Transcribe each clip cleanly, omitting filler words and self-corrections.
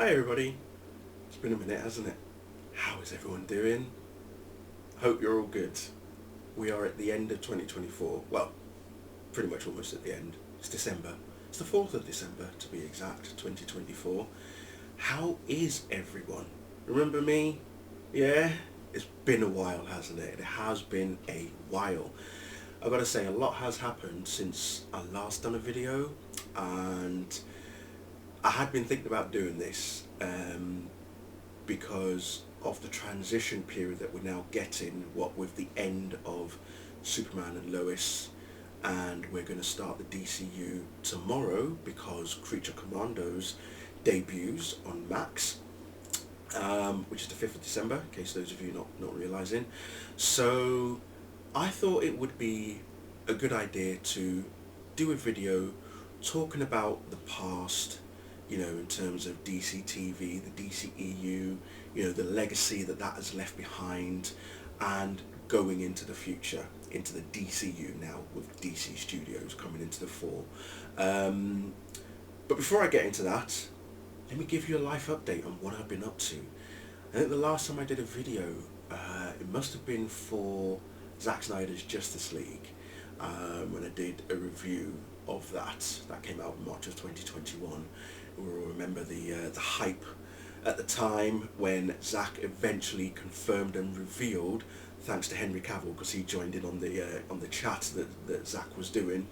Hi everybody, it's been a minute, hasn't it? How is everyone doing? Hope you're all good. We are at the end of 2024, well, pretty much almost at the end. It's December, it's the 4th of December to be exact, 2024. How is everyone? Remember me? Yeah? It's been a while, hasn't it? It has been a while. I've got to say, a lot has happened since I last done a video, and I had been thinking about doing this because of the transition period that we're now getting, what with the end of Superman and Lois, and we're going to start the DCU tomorrow because Creature Commandos debuts on Max, which is the 5th of December, in case those of you not realising. So I thought it would be a good idea to do a video talking about the past, you know, in terms of DCTV, the DCEU, you know, the legacy that has left behind, and going into the future, into the DCU now, with DC Studios coming into the fore. But before I get into that, let me give you a life update on what I've been up to. I think the last time I did a video, it must have been for Zack Snyder's Justice League, when I did a review of that. That came out in March of 2021. We'll remember the hype at the time when Zack eventually confirmed and revealed, thanks to Henry Cavill, because he joined in on the chat that Zack was doing,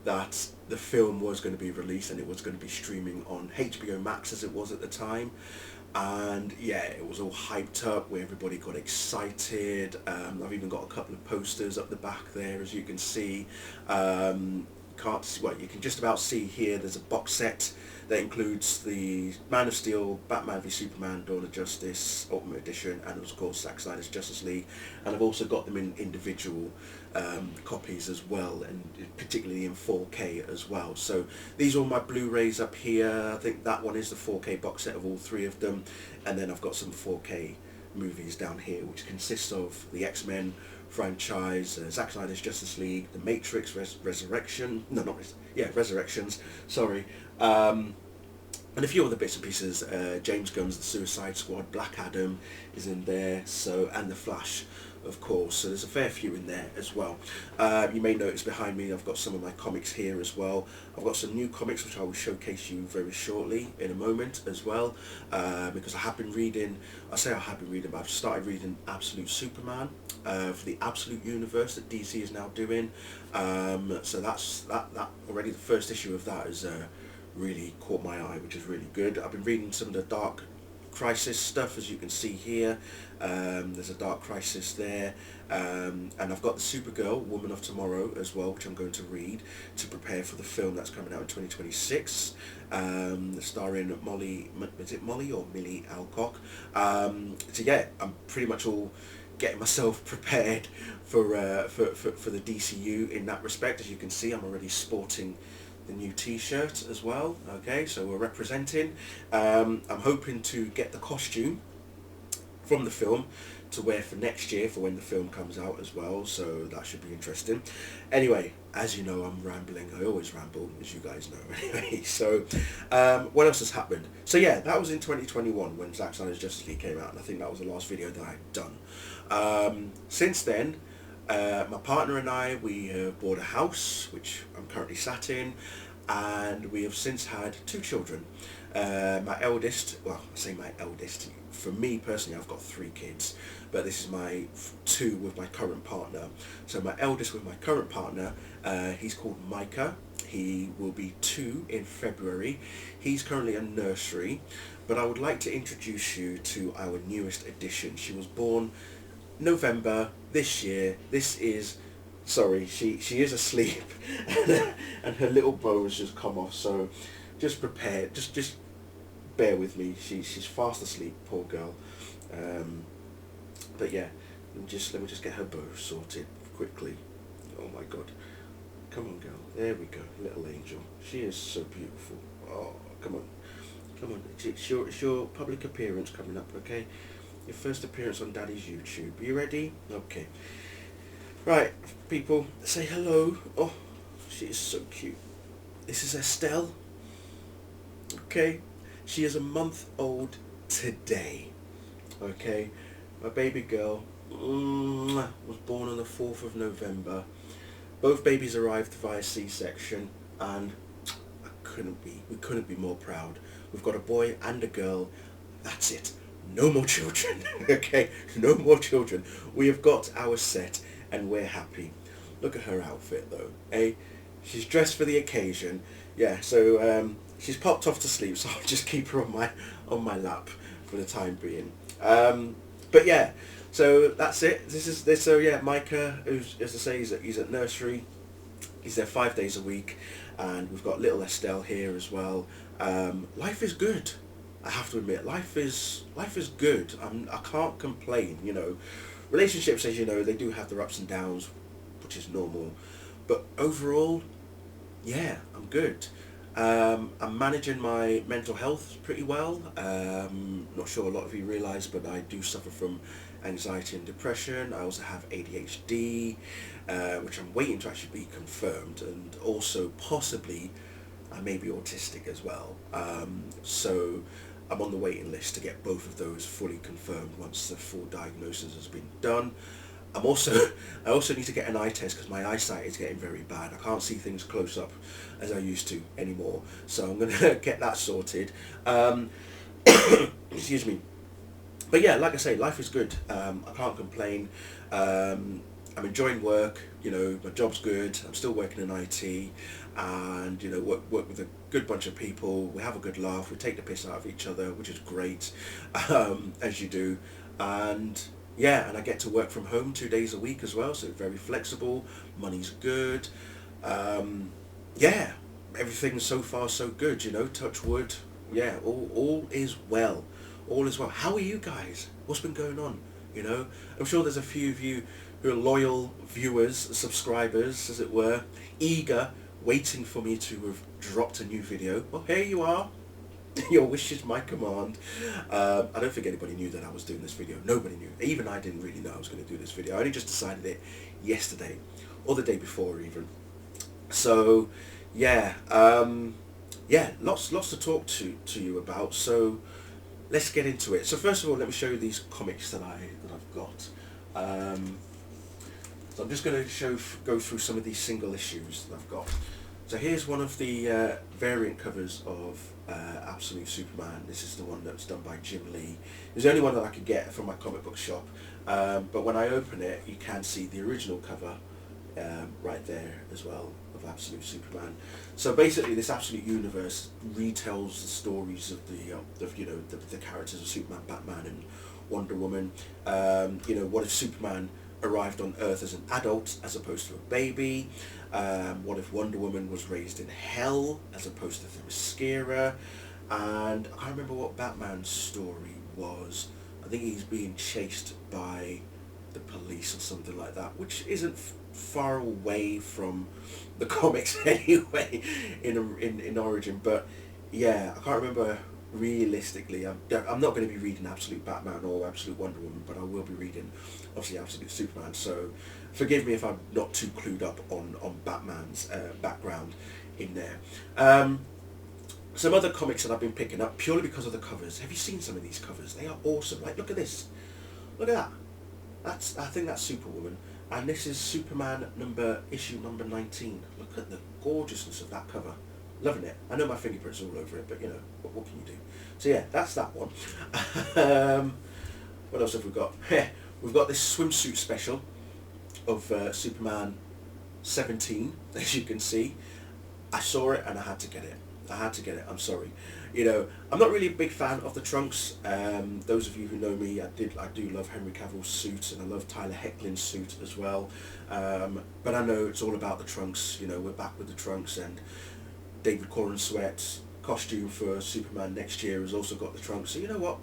that the film was going to be released and it was going to be streaming on HBO Max as it was at the time. And yeah, it was all hyped up where everybody got excited. I've even got a couple of posters up the back there, as you can see. You can just about see here, there's a box set that includes the Man of Steel, Batman v Superman, Dawn of Justice, Ultimate Edition, and of course Zack Snyder's Justice League. And I've also got them in individual copies as well, and particularly in 4K as well. So these are my Blu-rays up here. I think that one is the 4K box set of all three of them, and then I've got some 4K movies down here, which consists of the X-Men franchise, Zack Snyder's Justice League, The Matrix Resurrections, sorry, and a few other bits and pieces. James Gunn's The Suicide Squad, Black Adam is in there, so, and The Flash, of course, so there's a fair few in there as well. You may notice behind me I've got some of my comics here as well. I've got some new comics which I will showcase you very shortly in a moment as well, because I've started reading Absolute Superman for the Absolute Universe that DC is now doing. So that already, the first issue of that is really caught my eye, which is really good. I've been reading some of the Dark Crisis stuff, as you can see here. There's a Dark Crisis there, and I've got the Supergirl, Woman of Tomorrow as well, which I'm going to read to prepare for the film that's coming out in 2026, starring Molly, is it Molly or Millie Alcock? So yeah, I'm pretty much all getting myself prepared for the DCU in that respect. As you can see, I'm already sporting the new t-shirt as well. Okay, so we're representing. I'm hoping to get the costume from the film to wear for next year, for when the film comes out as well, so that should be interesting. Anyway, as you know, I'm rambling. I always ramble, as you guys know. Anyway, so what else has happened? So yeah, that was in 2021 when Zack Snyder's Justice League came out, and I think that was the last video that I'd done. Since then, my partner and I, we have bought a house, which I'm currently sat in, and we have since had 2 children. My eldest, well, I say my eldest, for me personally I've got 3 kids, but this is my 2 with my current partner. So my eldest with my current partner, he's called Micah. He will be 2 in February. He's currently in nursery, but I would like to introduce you to our newest addition. She was born November this year. This is, sorry, she is asleep and her little bow has just come off, so just prepare, just bear with me. She's fast asleep, poor girl. But yeah, let me just get her bow sorted quickly. Oh my god, come on girl, there we go, little angel. She is so beautiful. Oh, come on, it's your public appearance coming up, okay? Your first appearance on Daddy's YouTube. Are you ready? Okay. Right, people, say hello. Oh, she is so cute. This is Estelle. Okay. She is a month old today. Okay, my baby girl was born on the 4th of November. Both babies arrived via C-section, and we couldn't be more proud. We've got a boy and a girl. That's it. No more children. Okay, no more children. We have got our set, and we're happy. Look at her outfit though, eh? She's dressed for the occasion. Yeah, so she's popped off to sleep, so I'll just keep her on my lap for the time being. But yeah, so that's it. So yeah, Micah, who's, as I say, he's at nursery. He's there 5 days a week, and we've got little Estelle here as well. Life is good. I have to admit, life is good. I can't complain. You know, relationships, as you know, they do have their ups and downs, which is normal. But overall, yeah, I'm good. I'm managing my mental health pretty well. Not sure a lot of you realise, but I do suffer from anxiety and depression. I also have ADHD, which I'm waiting to actually be confirmed, and also possibly I may be autistic as well. So I'm on the waiting list to get both of those fully confirmed once the full diagnosis has been done. I also need to get an eye test because my eyesight is getting very bad. I can't see things close up as I used to anymore. So I'm going to get that sorted. Excuse me. But yeah, like I say, life is good. I can't complain. I'm enjoying work. You know, my job's good. I'm still working in IT, and you know, work with a good bunch of people. We have a good laugh. We take the piss out of each other, which is great, as you do. And yeah, and I get to work from home 2 days a week as well, so very flexible. Money's good. Yeah, everything's so far so good. You know, touch wood. Yeah, all is well. All is well. How are you guys? What's been going on? You know, I'm sure there's a few of you who are loyal viewers, subscribers, as it were, eager, waiting for me to have dropped a new video. Well, here you are. Your wish is my command. I don't think anybody knew that I was doing this video. Nobody knew. Even I didn't really know I was going to do this video. I only just decided it yesterday, or the day before even. So, yeah, yeah, lots to talk to you about. So, let's get into it. So first of all, let me show you these comics that I've got. So I'm just going to go through some of these single issues that I've got. So here's one of the variant covers of Absolute Superman. This is the one that's done by Jim Lee. It's the only one that I could get from my comic book shop. But when I open it, you can see the original cover right there as well of Absolute Superman. So basically, this Absolute Universe retells the stories of the characters of Superman, Batman, and Wonder Woman. You know, what if Superman arrived on Earth as an adult as opposed to a baby? What if Wonder Woman was raised in hell as opposed to Themyscira? And I can't remember what Batman's story was. I think he's being chased by the police or something like that, which isn't far away from the comics anyway in origin. But yeah, I can't remember realistically. I'm not going to be reading Absolute Batman or Absolute Wonder Woman, but I will be reading obviously Absolute Superman. So forgive me if I'm not too clued up on Batman's background in there. Some other comics that I've been picking up purely because of the covers. Have you seen some of these covers? They are awesome. Like, look at this. Look at that. I think that's Superwoman. And this is Superman issue number 19. Look at the gorgeousness of that cover. Loving it. I know my fingerprints are all over it, but you know, what can you do? So yeah, that's that one. What else have we got? We've got this swimsuit special of Superman 17, as you can see. I saw it and I had to get it. I'm sorry. You know, I'm not really a big fan of the trunks. Those of you who know me, I do love Henry Cavill's suit, and I love Tyler Hoechlin's suit as well. But I know it's all about the trunks. You know, we're back with the trunks, and David Corenswet's costume for Superman next year has also got the trunks. So you know what?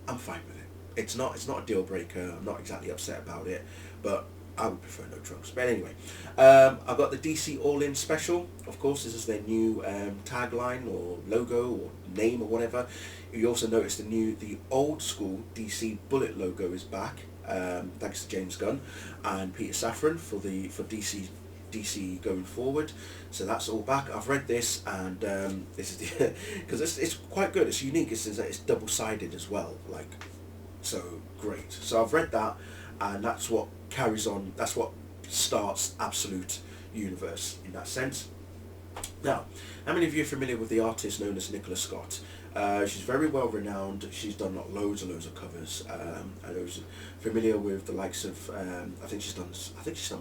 I'm fine with it. It's not a deal breaker. I'm not exactly upset about it, but I would prefer no trunks. But anyway, I've got the DC All-In Special. Of course, this is their new tagline or logo or name or whatever. You also notice the old school DC Bullet logo is back. Thanks to James Gunn and Peter Safran for DC DC going forward. So that's all back. I've read this, and this is because it's quite good. It's unique. It's double-sided as well. Like, so great. So I've read that, and that's what carries on. That's what starts Absolute Universe in that sense. Now, how many of you are familiar with the artist known as Nicola Scott? She's very well renowned. She's done loads and loads of covers. I know she's familiar with the likes of. I think she's done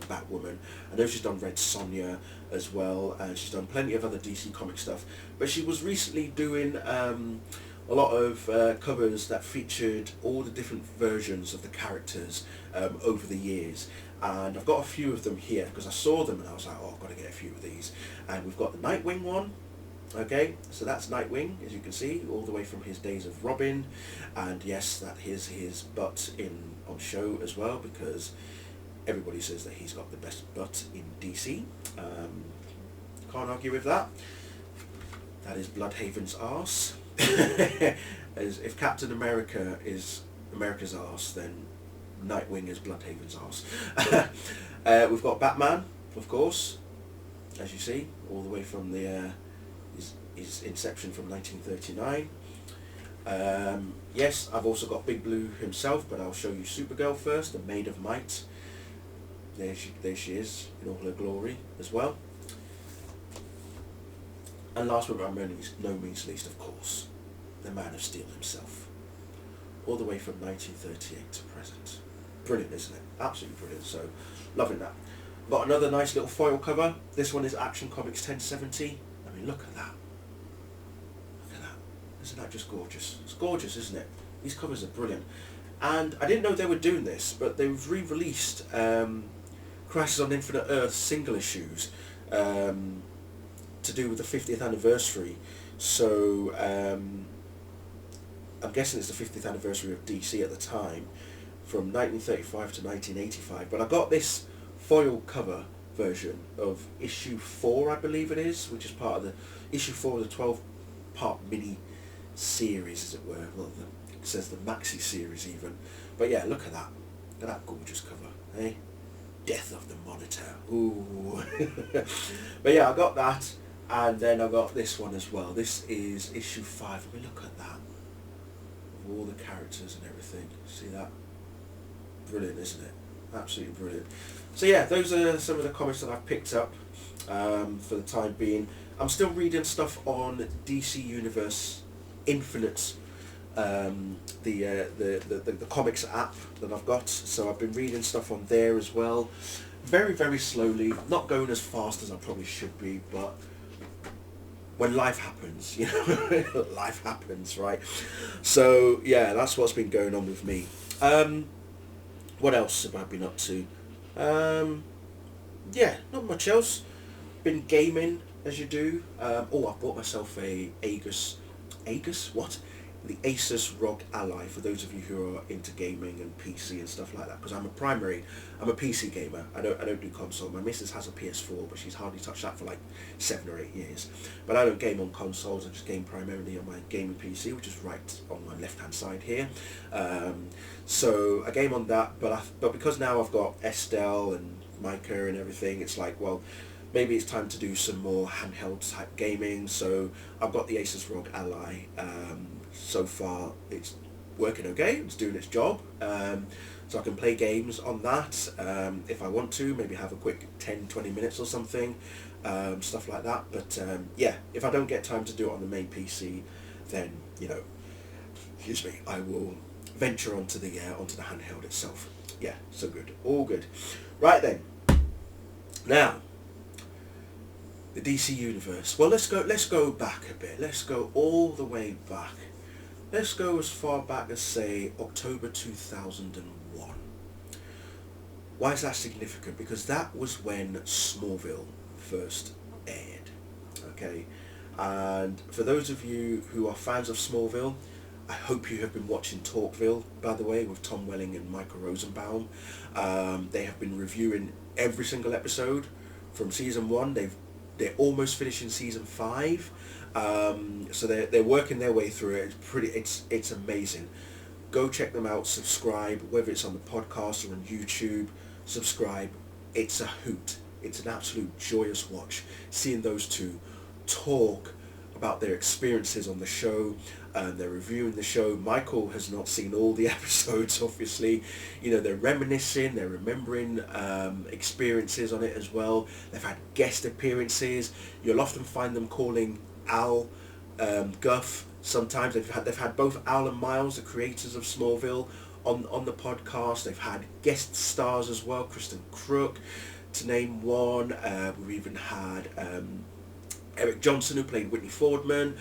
Batwoman. I know she's done Red Sonja as well, and she's done plenty of other DC comic stuff. But she was recently doing a lot of covers that featured all the different versions of the characters over the years. And I've got a few of them here because I saw them and I was like, oh, I've got to get a few of these. And we've got the Nightwing one. Okay, so that's Nightwing, as you can see, all the way from his days of Robin. And yes, that is his butt on show as well, because everybody says that he's got the best butt in DC. Can't argue with that. That is Bloodhaven's arse. As if Captain America is America's arse, then Nightwing is Bloodhaven's arse. We've got Batman, of course, as you see, all the way from the his inception from 1939. Yes, I've also got Big Blue himself, but I'll show you Supergirl first, the Maid of Might. There she is in all her glory as well. And last but by no means least, of course, the Man of Steel himself, all the way from 1938 to present. Brilliant, isn't it? Absolutely brilliant. So, loving that. Got another nice little foil cover. This one is Action Comics 1070. I mean, look at that. Look at that. Isn't that just gorgeous? It's gorgeous, isn't it? These covers are brilliant. And I didn't know they were doing this, but they've re-released Crisis on Infinite Earth single issues to do with the 50th anniversary. So I'm guessing it's the 50th anniversary of DC at the time, from 1935 to 1985. But I got this foil cover version of issue 4, I believe it is, which is part of the issue 4 of the 12-part mini series, as it were. Well, it says the maxi series even. But yeah, look at that. Look at that gorgeous cover, eh? Death of the Monitor. Ooh. But yeah, I got that, and then I got this one as well. This is issue 5. I mean, look at that. With all the characters and everything. See that? Brilliant, isn't it? Absolutely brilliant. So yeah, those are some of the comics that I've picked up for the time being. I'm still reading stuff on DC Universe Infinite, the comics app that I've got. So I've been reading stuff on there as well. Very, very slowly, not going as fast as I probably should be, but when life happens, you know, life happens, right? So yeah, that's what's been going on with me. What else have I been up to? Yeah, not much else. Been gaming, as you do. Oh, I bought myself a Asus what? The Asus ROG Ally, for those of you who are into gaming and PC and stuff like that, because I'm a PC gamer. I don't do console. My missus has a PS4, but she's hardly touched that for like 7 or 8 years. But I don't game on consoles. I just game primarily on my gaming PC, which is right on my left hand side here. So I game on that, but because now I've got Estelle and Micah and everything, it's like, well, maybe it's time to do some more handheld type gaming. So I've got the Asus ROG Ally. So far it's working okay, it's doing its job, so I can play games on that if I want to, maybe have a quick 10-20 minutes or something, stuff like that. But yeah, if I don't get time to do it on the main PC, then, you know, excuse me, I will venture onto the handheld itself. Yeah, so good, all good. Right then, now the DC Universe. Well, let's go back a bit. Let's go all the way back. Let's go as far back as, say, October 2001. Why is that significant? Because that was when Smallville first aired. Okay, and for those of you who are fans of Smallville, I hope you have been watching Talkville, by the way, with Tom Welling and Michael Rosenbaum. They have been reviewing every single episode from season 1. They're almost finishing season 5. So they're working their way through it. It's amazing. Go check them out. Subscribe, whether it's on the podcast or on YouTube. Subscribe. It's a hoot. It's an absolute joyous watch, seeing those two talk about their experiences on the show. They're reviewing the show. Michael has not seen all the episodes, obviously. You know, they're reminiscing, they're remembering experiences on it as well. They've had guest appearances. You'll often find them calling Al Guff. Sometimes they've had both Al and Miles, the creators of Smallville, on the podcast. They've had guest stars as well, Kristen Crook, to name one. We've even had Eric Johnson, who played Whitney Fordman,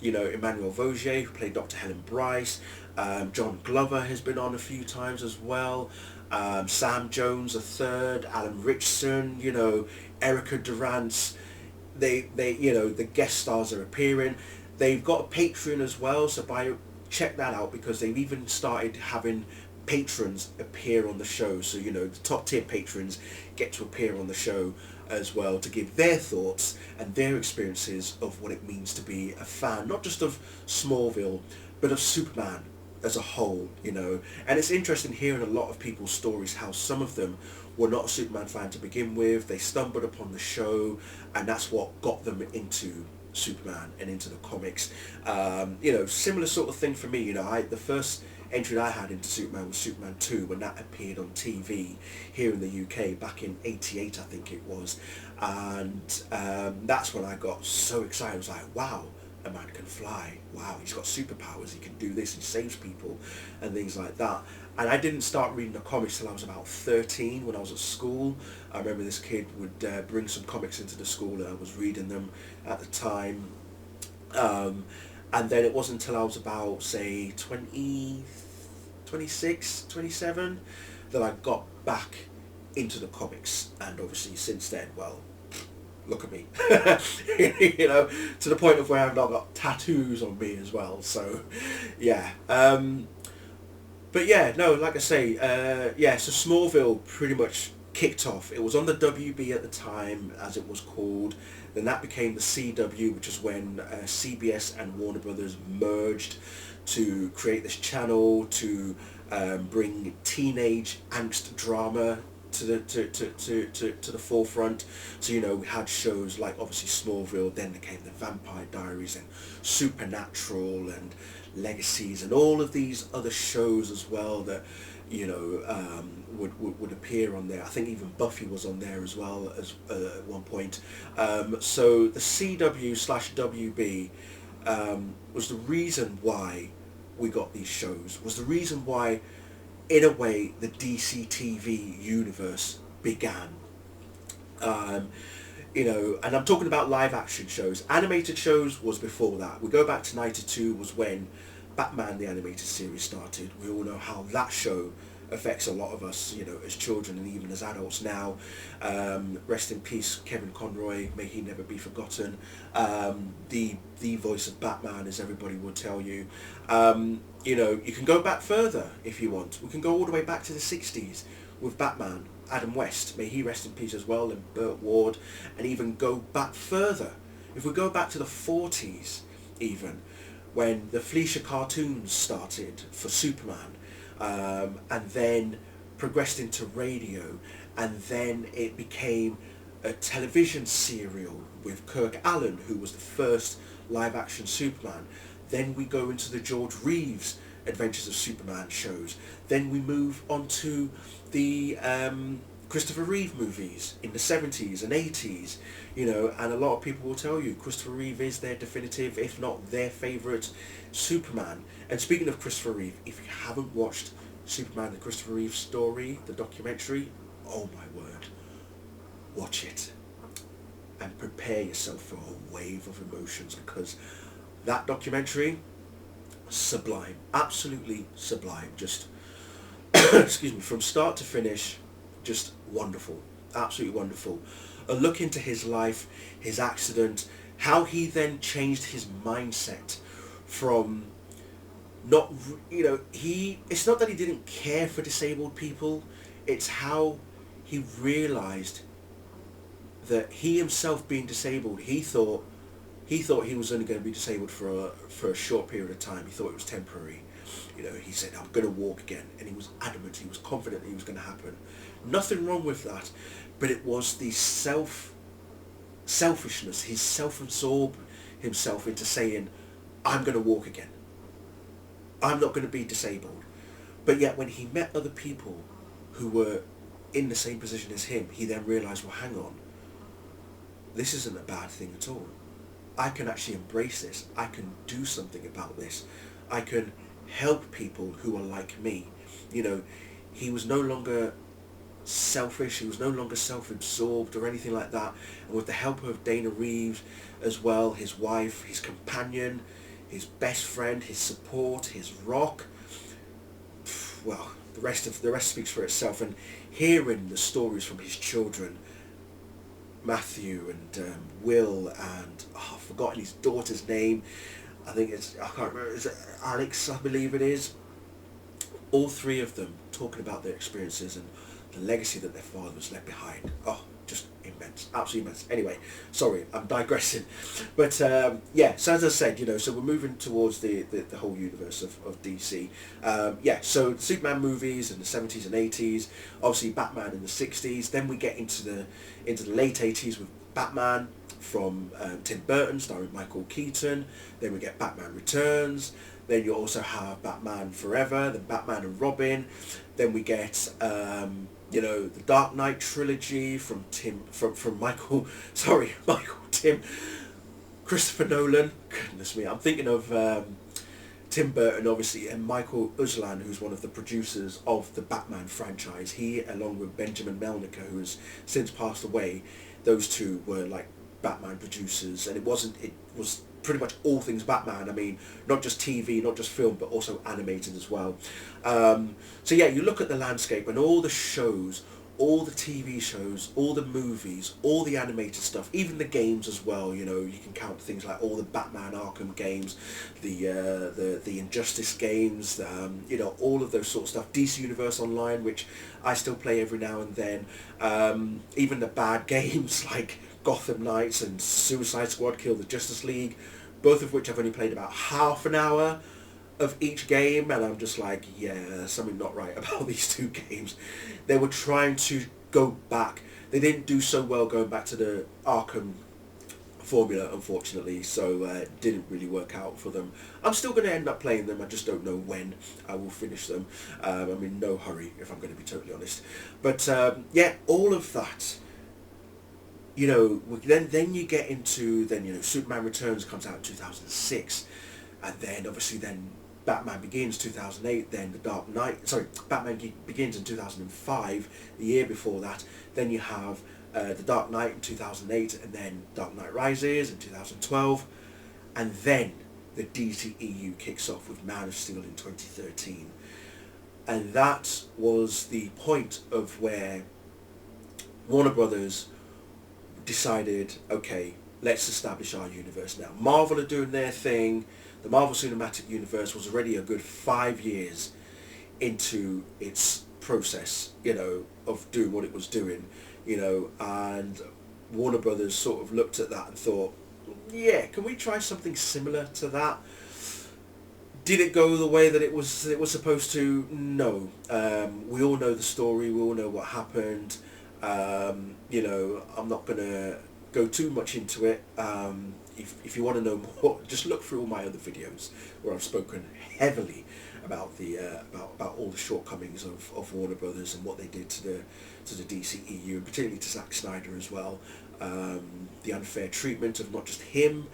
you know, Emmanuel Vaugier, who played Dr. Helen Bryce, John Glover has been on a few times as well, Sam Jones III, Alan Richardson, you know, Erica Durant. They you know, the guest stars are appearing. They've got a Patreon as well, so check that out, because they've even started having patrons appear on the show. So, you know, the top tier patrons get to appear on the show as well, to give their thoughts and their experiences of what it means to be a fan, not just of Smallville, but of Superman as a whole, you know. And it's interesting hearing a lot of people's stories, how some of them were not a Superman fan to begin with. They stumbled upon the show, and that's what got them into Superman and into the comics. You know, similar sort of thing for me. You know, the first entry I had into Superman was Superman 2, when that appeared on TV here in the UK back in '88, I think it was. And that's when I got so excited. I was like, wow, a man can fly. Wow, he's got superpowers. He can do this. He saves people and things like that. And I didn't start reading the comics till I was about 13, when I was at school. I remember this kid would bring some comics into the school, and I was reading them at the time. And then it wasn't until I was about, say, 26, 27, that I got back into the comics. And obviously since then, well, look at me. You know, to the point of where I've now got tattoos on me as well. So, yeah. But yeah, no, like I say, yeah, so Smallville pretty much kicked off. It was on the WB at the time, as it was called. Then that became the CW, which is when CBS and Warner Brothers merged to create this channel to bring teenage angst drama to the forefront. So, you know, we had shows like obviously Smallville, then there came the Vampire Diaries and Supernatural and Legacies and all of these other shows as well that, you know, would appear on there. I think even Buffy was on there as well as at one point. So the CW/WB was the reason why we got these shows, was the reason why, in a way, the DCTV universe began. You know, and I'm talking about live action shows. Animated shows was before that. We go back to '92 was when Batman the animated series started. We all know how that show affects a lot of us, you know, as children and even as adults now. Rest in peace, Kevin Conroy, may he never be forgotten. The voice of Batman, as everybody will tell you. You know, you can go back further if you want. We can go all the way back to the 60s with Batman, Adam West, may he rest in peace as well, and Burt Ward, and even go back further. If we go back to the 40s even, when the Fleischer cartoons started for Superman, and then progressed into radio, and then it became a television serial with Kirk Allen, who was the first live action Superman. Then we go into the George Reeves Adventures of Superman shows. Then we move on to the Christopher Reeve movies in the 70s and 80s, you know, and a lot of people will tell you Christopher Reeve is their definitive, if not their favourite Superman. And speaking of Christopher Reeve, if you haven't watched Superman the Christopher Reeve story, the documentary, oh my word, watch it and prepare yourself for a wave of emotions, because that documentary, sublime, absolutely sublime, just excuse me, from start to finish, just wonderful, absolutely wonderful. A look into his life, his accident, how he then changed his mindset from not, you know, it's not that he didn't care for disabled people, it's how he realised that he himself being disabled, he thought he was only going to be disabled for a short period of time. He thought it was temporary. You know, he said, I'm going to walk again. And he was adamant, he was confident it was going to happen. Nothing wrong with that. But it was the selfishness, his self-absorbed himself into saying, I'm going to walk again. I'm not going to be disabled. But yet when he met other people who were in the same position as him, he then realised, well, hang on, this isn't a bad thing at all. I can actually embrace this. I can do something about this. I can help people who are like me. You know, he was no longer selfish, he was no longer self-absorbed or anything like that. And with the help of Dana Reeves as well, his wife, his companion, his best friend, his support, his rock, well, the rest speaks for itself. And hearing the stories from his children, Matthew and Will, and I've forgotten his daughter's name. I think I can't remember. Is it Alex? I believe it is. All three of them talking about their experiences and the legacy that their father was left behind. Oh, just immense, absolutely immense. Anyway, sorry, I'm digressing. But yeah, so as I said, you know, so we're moving towards the whole universe of DC. Yeah, so Superman movies in the 70s and 80s, obviously Batman in the 60s. Then we get into the late 80s with Batman from Tim Burton, starring Michael Keaton. Then we get Batman Returns. Then you also have Batman Forever, then Batman and Robin. Then we get you know, the Dark Knight trilogy from Christopher Nolan. Goodness me, I'm thinking of Tim Burton, obviously, and Michael Uslan, who's one of the producers of the Batman franchise. He, along with Benjamin Melniker, who has since passed away, those two were like Batman producers, and it was pretty much all things Batman. I mean, not just TV, not just film, but also animated as well. So yeah, you look at the landscape and all the shows, all the TV shows, all the movies, all the animated stuff, even the games as well. You know, you can count things like all the Batman Arkham games, the Injustice games, you know, all of those sort of stuff. DC Universe Online, which I still play every now and then. Even the bad games like Gotham Knights and Suicide Squad, Kill the Justice League, both of which I've only played about half an hour of each game, and I'm just like, yeah, there's something not right about these two games. They were trying to go back. They didn't do so well going back to the Arkham formula, unfortunately, so it didn't really work out for them. I'm still going to end up playing them, I just don't know when I will finish them. I'm in no hurry, if I'm going to be totally honest. But yeah, all of that, you know, then you get into, then, you know, Superman Returns comes out in 2006, and then obviously then Batman Begins 2008, then the Dark Knight, sorry, Batman Begins in 2005, the year before that. Then you have the Dark Knight in 2008, and then Dark Knight Rises in 2012, and then the DCEU kicks off with Man of Steel in 2013. And that was the point of where Warner Brothers decided, okay, let's establish our universe now. Marvel are doing their thing. The Marvel Cinematic Universe was already a good 5 years into its process, you know, of doing what it was doing, you know, and Warner Brothers sort of looked at that and thought, yeah, can we try something similar to that? Did it go the way that it was supposed to? No. We all know the story. We all know what happened. You know, I'm not going to go too much into it. If you want to know more, just look through all my other videos where I've spoken heavily about the about all the shortcomings of Warner Brothers and what they did to the DCEU, and particularly to Zack Snyder as well. The unfair treatment of not just him,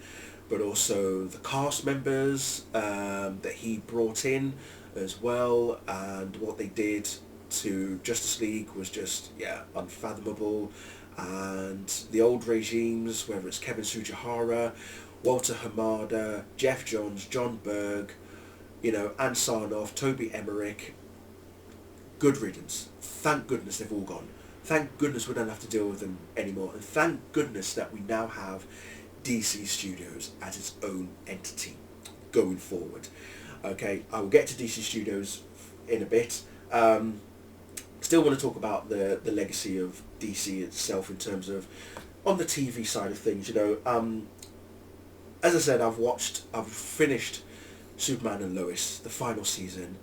but also the cast members that he brought in as well, and what they did to Justice League was just, yeah, unfathomable. And the old regimes, whether it's Kevin Tsujihara, Walter Hamada, Jeff Johns, John Berg, you know, Ann Sarnoff, Toby Emmerich, good riddance. Thank goodness they've all gone. Thank goodness we don't have to deal with them anymore. And thank goodness that we now have DC Studios as its own entity going forward. Okay, I will get to DC Studios in a bit. Still want to talk about the legacy of DC itself in terms of on the TV side of things. You know, as I said, I've finished Superman and Lois, the final season,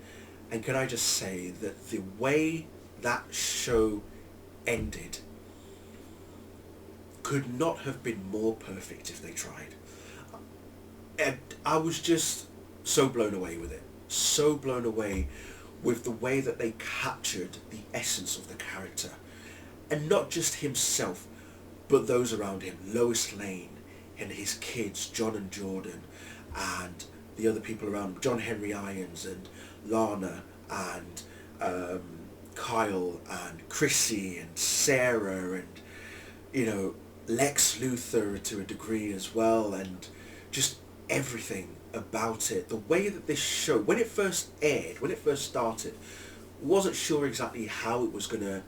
and can I just say that the way that show ended could not have been more perfect if they tried. And I was just so blown away with it. So blown away with the way that they captured the essence of the character. And not just himself, but those around him. Lois Lane and his kids, John and Jordan, and the other people around him, John Henry Irons and Lana and Kyle and Chrissy and Sarah and, you know, Lex Luthor to a degree as well, and just everything about it. The way that this show, when it first aired, when it first started, wasn't sure exactly how it was going to,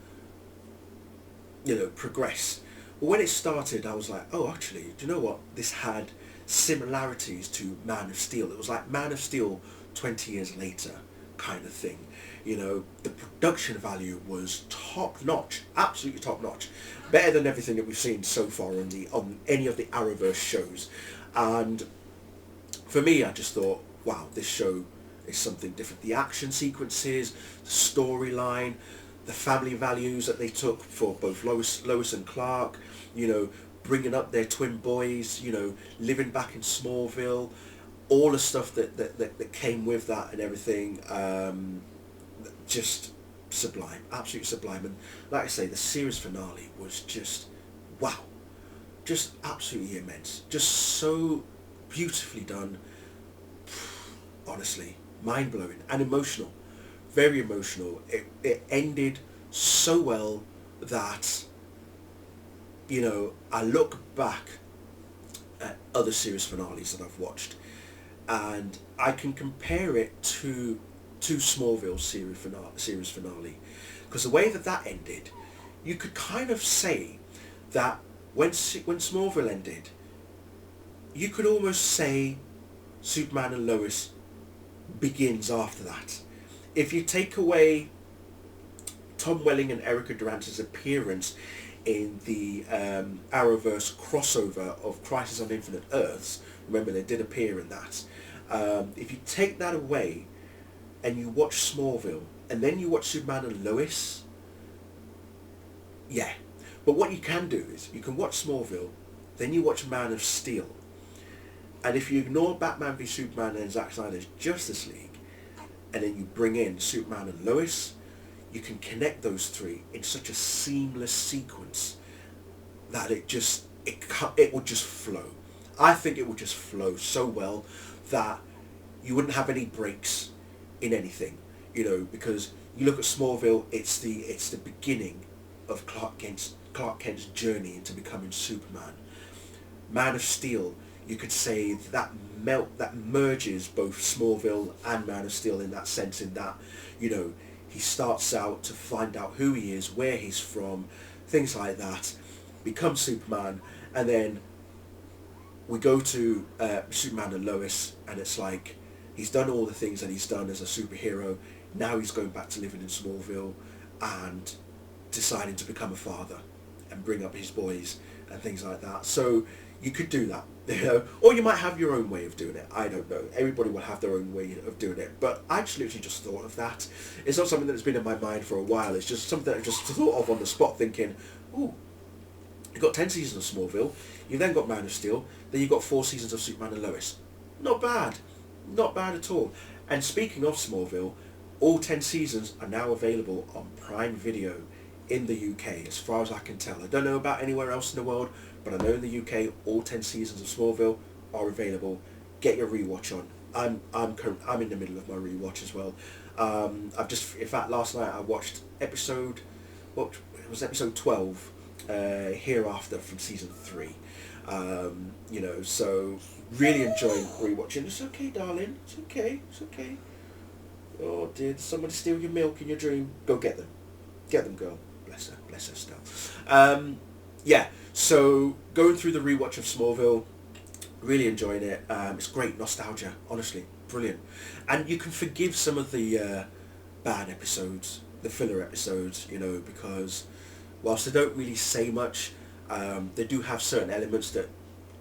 you know, progress. But when it started, I was like, oh, actually, do you know what? This had similarities to Man of Steel. It was like Man of Steel 20 years later kind of thing. You know, the production value was top notch, absolutely top notch, better than everything that we've seen so far on any of the Arrowverse shows. And for me, I just thought, wow, this show is something different. The action sequences, the storyline, the family values that they took for both Lois and Clark, you know, bringing up their twin boys, you know, living back in Smallville, all the stuff that came with that and everything, just sublime, absolutely sublime. And like I say, the series finale was just, wow, just absolutely immense, just so beautifully done, honestly, mind-blowing and emotional, very emotional. It ended so well that, you know, I look back at other series finales that I've watched and I can compare it to Smallville series finale, because the way that ended, you could kind of say that when Smallville ended, you could almost say Superman and Lois begins after that. If you take away Tom Welling and Erica Durante's appearance in the Arrowverse crossover of Crisis on Infinite Earths, remember they did appear in that, if you take that away and you watch Smallville and then you watch Superman and Lois, yeah. But what you can do is you can watch Smallville, then you watch Man of Steel, and if you ignore Batman v Superman and Zack Snyder's Justice League, and then you bring in Superman and Lois, you can connect those three in such a seamless sequence that it will just flow. I think it will just flow so well that you wouldn't have any breaks in anything, you know, because you look at Smallville, it's the beginning of Clark Kent's journey into becoming Superman. Man of Steel, you could say that merges both Smallville and Man of Steel in that sense, in that, you know, he starts out to find out who he is, where he's from, things like that, becomes Superman, and then we go to Superman and Lois, and it's like he's done all the things that he's done as a superhero. Now he's going back to living in Smallville and deciding to become a father and bring up his boys and things like that. So you could do that, you know, or you might have your own way of doing it. I don't know. Everybody will have their own way of doing it. But I just literally just thought of that. It's not something that's been in my mind for a while. It's just something that I just thought of on the spot, thinking, ooh, you've got 10 seasons of Smallville, you've then got Man of Steel, then you've got 4 seasons of Superman and Lois. Not bad. Not bad at all. And speaking of Smallville, all 10 seasons are now available on Prime Video in the UK, as far as I can tell. I don't know about anywhere else in the world, but I know in the UK all 10 seasons of Smallville are available. Get your rewatch on. I'm in the middle of my rewatch as well. In fact, last night I watched episode 12, Hereafter, from season 3. You know, so really enjoying rewatching. It's okay, darling. It's okay. Oh, did somebody steal your milk in your dream? Go get them. Get them, girl. Bless her still. Yeah, so going through the rewatch of Smallville, really enjoying it. It's great nostalgia, honestly, brilliant. And you can forgive some of the bad episodes, the filler episodes, you know, because whilst they don't really say much, they do have certain elements that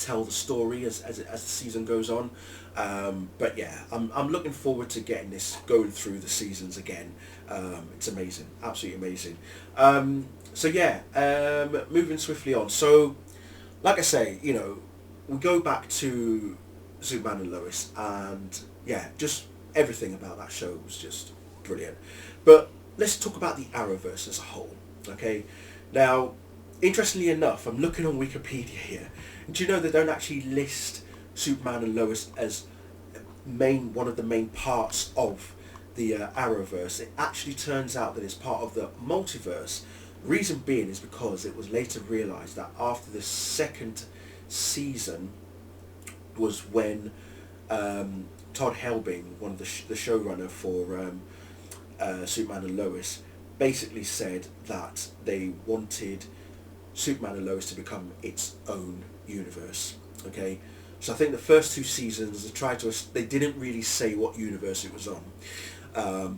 tell the story as the season goes on. But yeah, I'm looking forward to getting this, going through the seasons again. It's amazing, absolutely amazing. So yeah, moving swiftly on. So, like I say, you know, we go back to Superman and Lois, and yeah, just everything about that show was just brilliant. But let's talk about the Arrowverse as a whole. Okay, now, interestingly enough, I'm looking on Wikipedia here. Do you know they don't actually list Superman and Lois as one of the main parts of the Arrowverse? It actually turns out that it's part of the multiverse. Reason being is because it was later realised that after the second season was when Todd Helbing, one of the showrunner for Superman and Lois, basically said that they wanted Superman and Lois to become its own universe. Okay, so I think the first two seasons they didn't really say what universe it was on,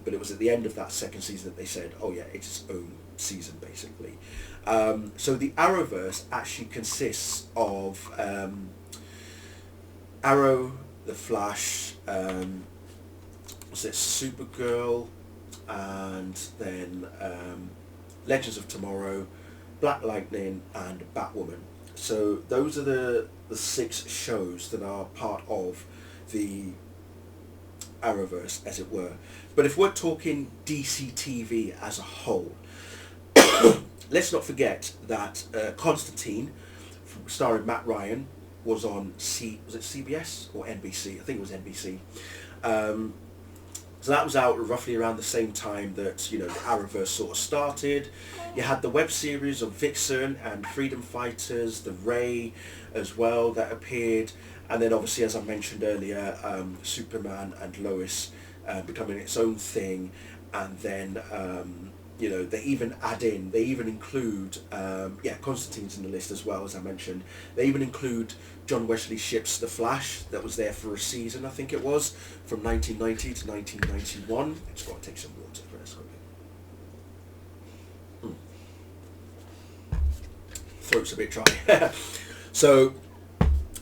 but it was at the end of that second season that they said, oh yeah, it's its own season basically. So the Arrowverse actually consists of Arrow, the Flash, was it Supergirl, and then Legends of Tomorrow, Black Lightning, and Batwoman. So those are the 6 shows that are part of the Arrowverse, as it were. But if we're talking DCTV as a whole, let's not forget that Constantine, starring Matt Ryan, was on was it CBS or NBC? I think it was NBC. So that was out roughly around the same time that, you know, the Arrowverse sort of started. You had the web series of Vixen and Freedom Fighters, the Ray as well that appeared, and then obviously, as I mentioned earlier, Superman and Lois becoming its own thing, and then you know, they even include, Constantine's in the list as well, as I mentioned. They even include John Wesley Shipp's The Flash, that was there for a season, I think it was, from 1990 to 1991. I just got to take some water first. Throat's a bit dry. So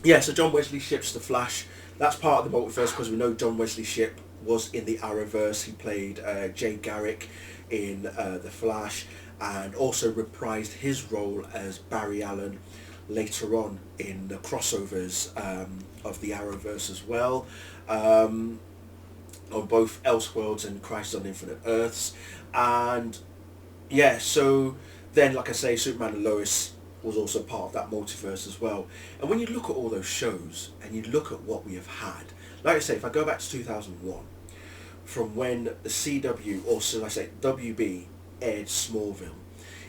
John Wesley Shipp's The Flash, that's part of the multiverse, because we know John Wesley Shipp was in the Arrowverse. He played Jay Garrick in The Flash, and also reprised his role as Barry Allen later on in the crossovers of the Arrowverse as well, on both Elseworlds and Crisis on Infinite Earths. And yeah, so then, like I say, Superman and Lois was also part of that multiverse as well. And when you look at all those shows and you look at what we have had, like I say, if I go back to 2001, from when the CW, or should I say WB, aired Smallville,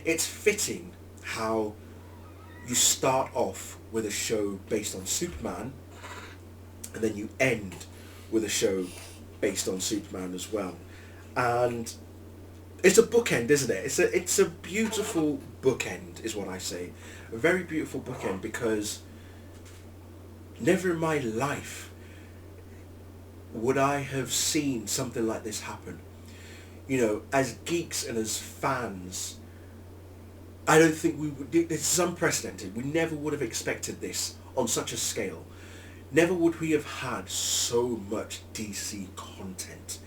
it's fitting how you start off with a show based on Superman, and then you end with a show based on Superman as well. And it's a bookend, isn't it? It's a beautiful bookend, is what I say. A very beautiful bookend, because never in my life would I have seen something like this happen. You know, as geeks and as fans, I don't think we would. It's unprecedented. We never would have expected this on such a scale. Never would we have had so much DC content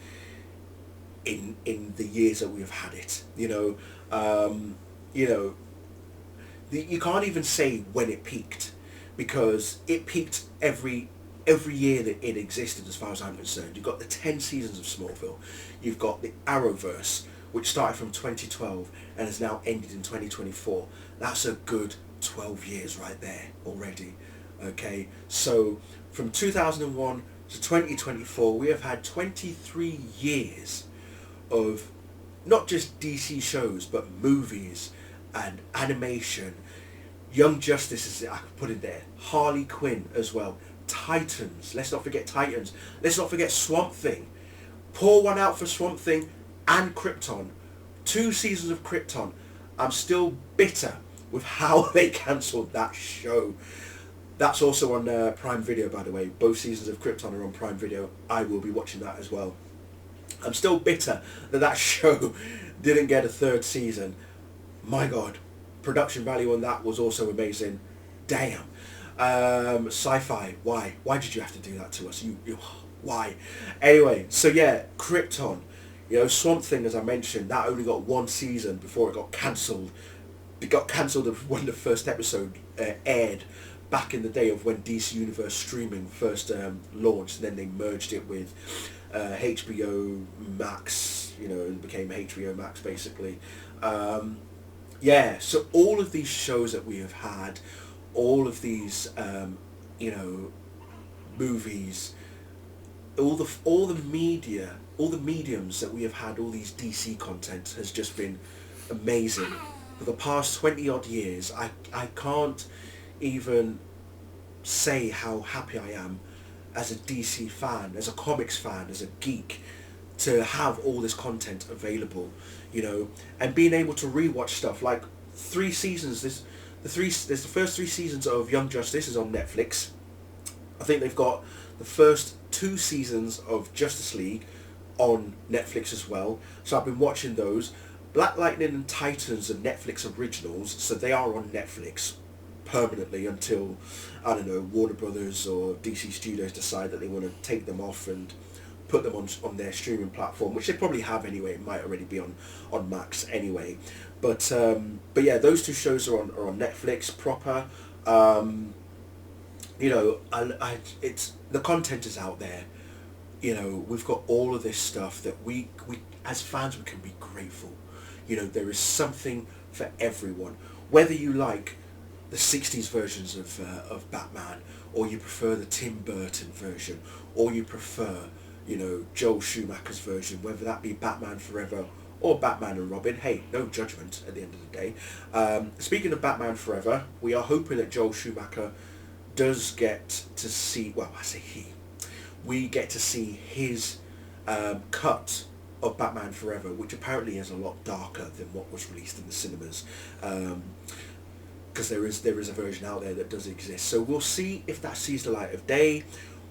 in the years that we have had it. You know, you can't even say when it peaked, because it peaked every year that it existed, as far as I'm concerned. You've got the 10 seasons of Smallville. You've got the Arrowverse, which started from 2012 and has now ended in 2024. That's a good 12 years right there already. Okay, so from 2001 to 2024, we have had 23 years of not just DC shows, but movies and animation. Young Justice, I could put in there. Harley Quinn as well. Titans, let's not forget Titans. Let's not forget Swamp Thing. Pour one out for Swamp Thing and Krypton. 2 seasons of Krypton. I'm still bitter with how they cancelled that show. That's also on Prime Video, by the way. Both seasons of Krypton are on Prime Video. I will be watching that as well. I'm still bitter that show didn't get a 3rd season. My God, production value on that was also amazing. Damn. Sci-fi, why did you have to do that to us? You why? Anyway, so yeah, Krypton. You know, Swamp Thing, as I mentioned, that only got one season before it got cancelled. It got cancelled when the first episode aired back in the day of when DC Universe streaming first launched, and then they merged it with HBO Max. You know, it became HBO Max basically. Yeah, so all of these shows that we have had, all of these, you know, movies, all the media, all the mediums that we have had, all these DC content has just been amazing. For the past 20 odd years, I can't even say how happy I am as a DC fan, as a comics fan, as a geek, to have all this content available, you know, and being able to rewatch stuff like 3 seasons. There's the first 3 seasons of Young Justice is on Netflix. I think they've got the first 2 seasons of Justice League on Netflix as well. So I've been watching those. Black Lightning and Titans are Netflix originals, so they are on Netflix permanently until, I don't know, Warner Brothers or DC Studios decide that they want to take them off and put them on their streaming platform, which they probably have anyway. It might already be on Max anyway. But yeah, those 2 shows are on Netflix proper. You know, it's the content is out there. You know, we've got all of this stuff that we as fans we can be grateful. You know, there is something for everyone. Whether you like the 60s versions of Batman, or you prefer the Tim Burton version, or you prefer, you know, Joel Schumacher's version, whether that be Batman Forever or Batman and Robin, hey, no judgment at the end of the day. Speaking of Batman Forever, we are hoping that Joel Schumacher does get to see, well, I say we get to see his cut of Batman Forever, which apparently is a lot darker than what was released in the cinemas, because there is a version out there that does exist. So we'll see if that sees the light of day.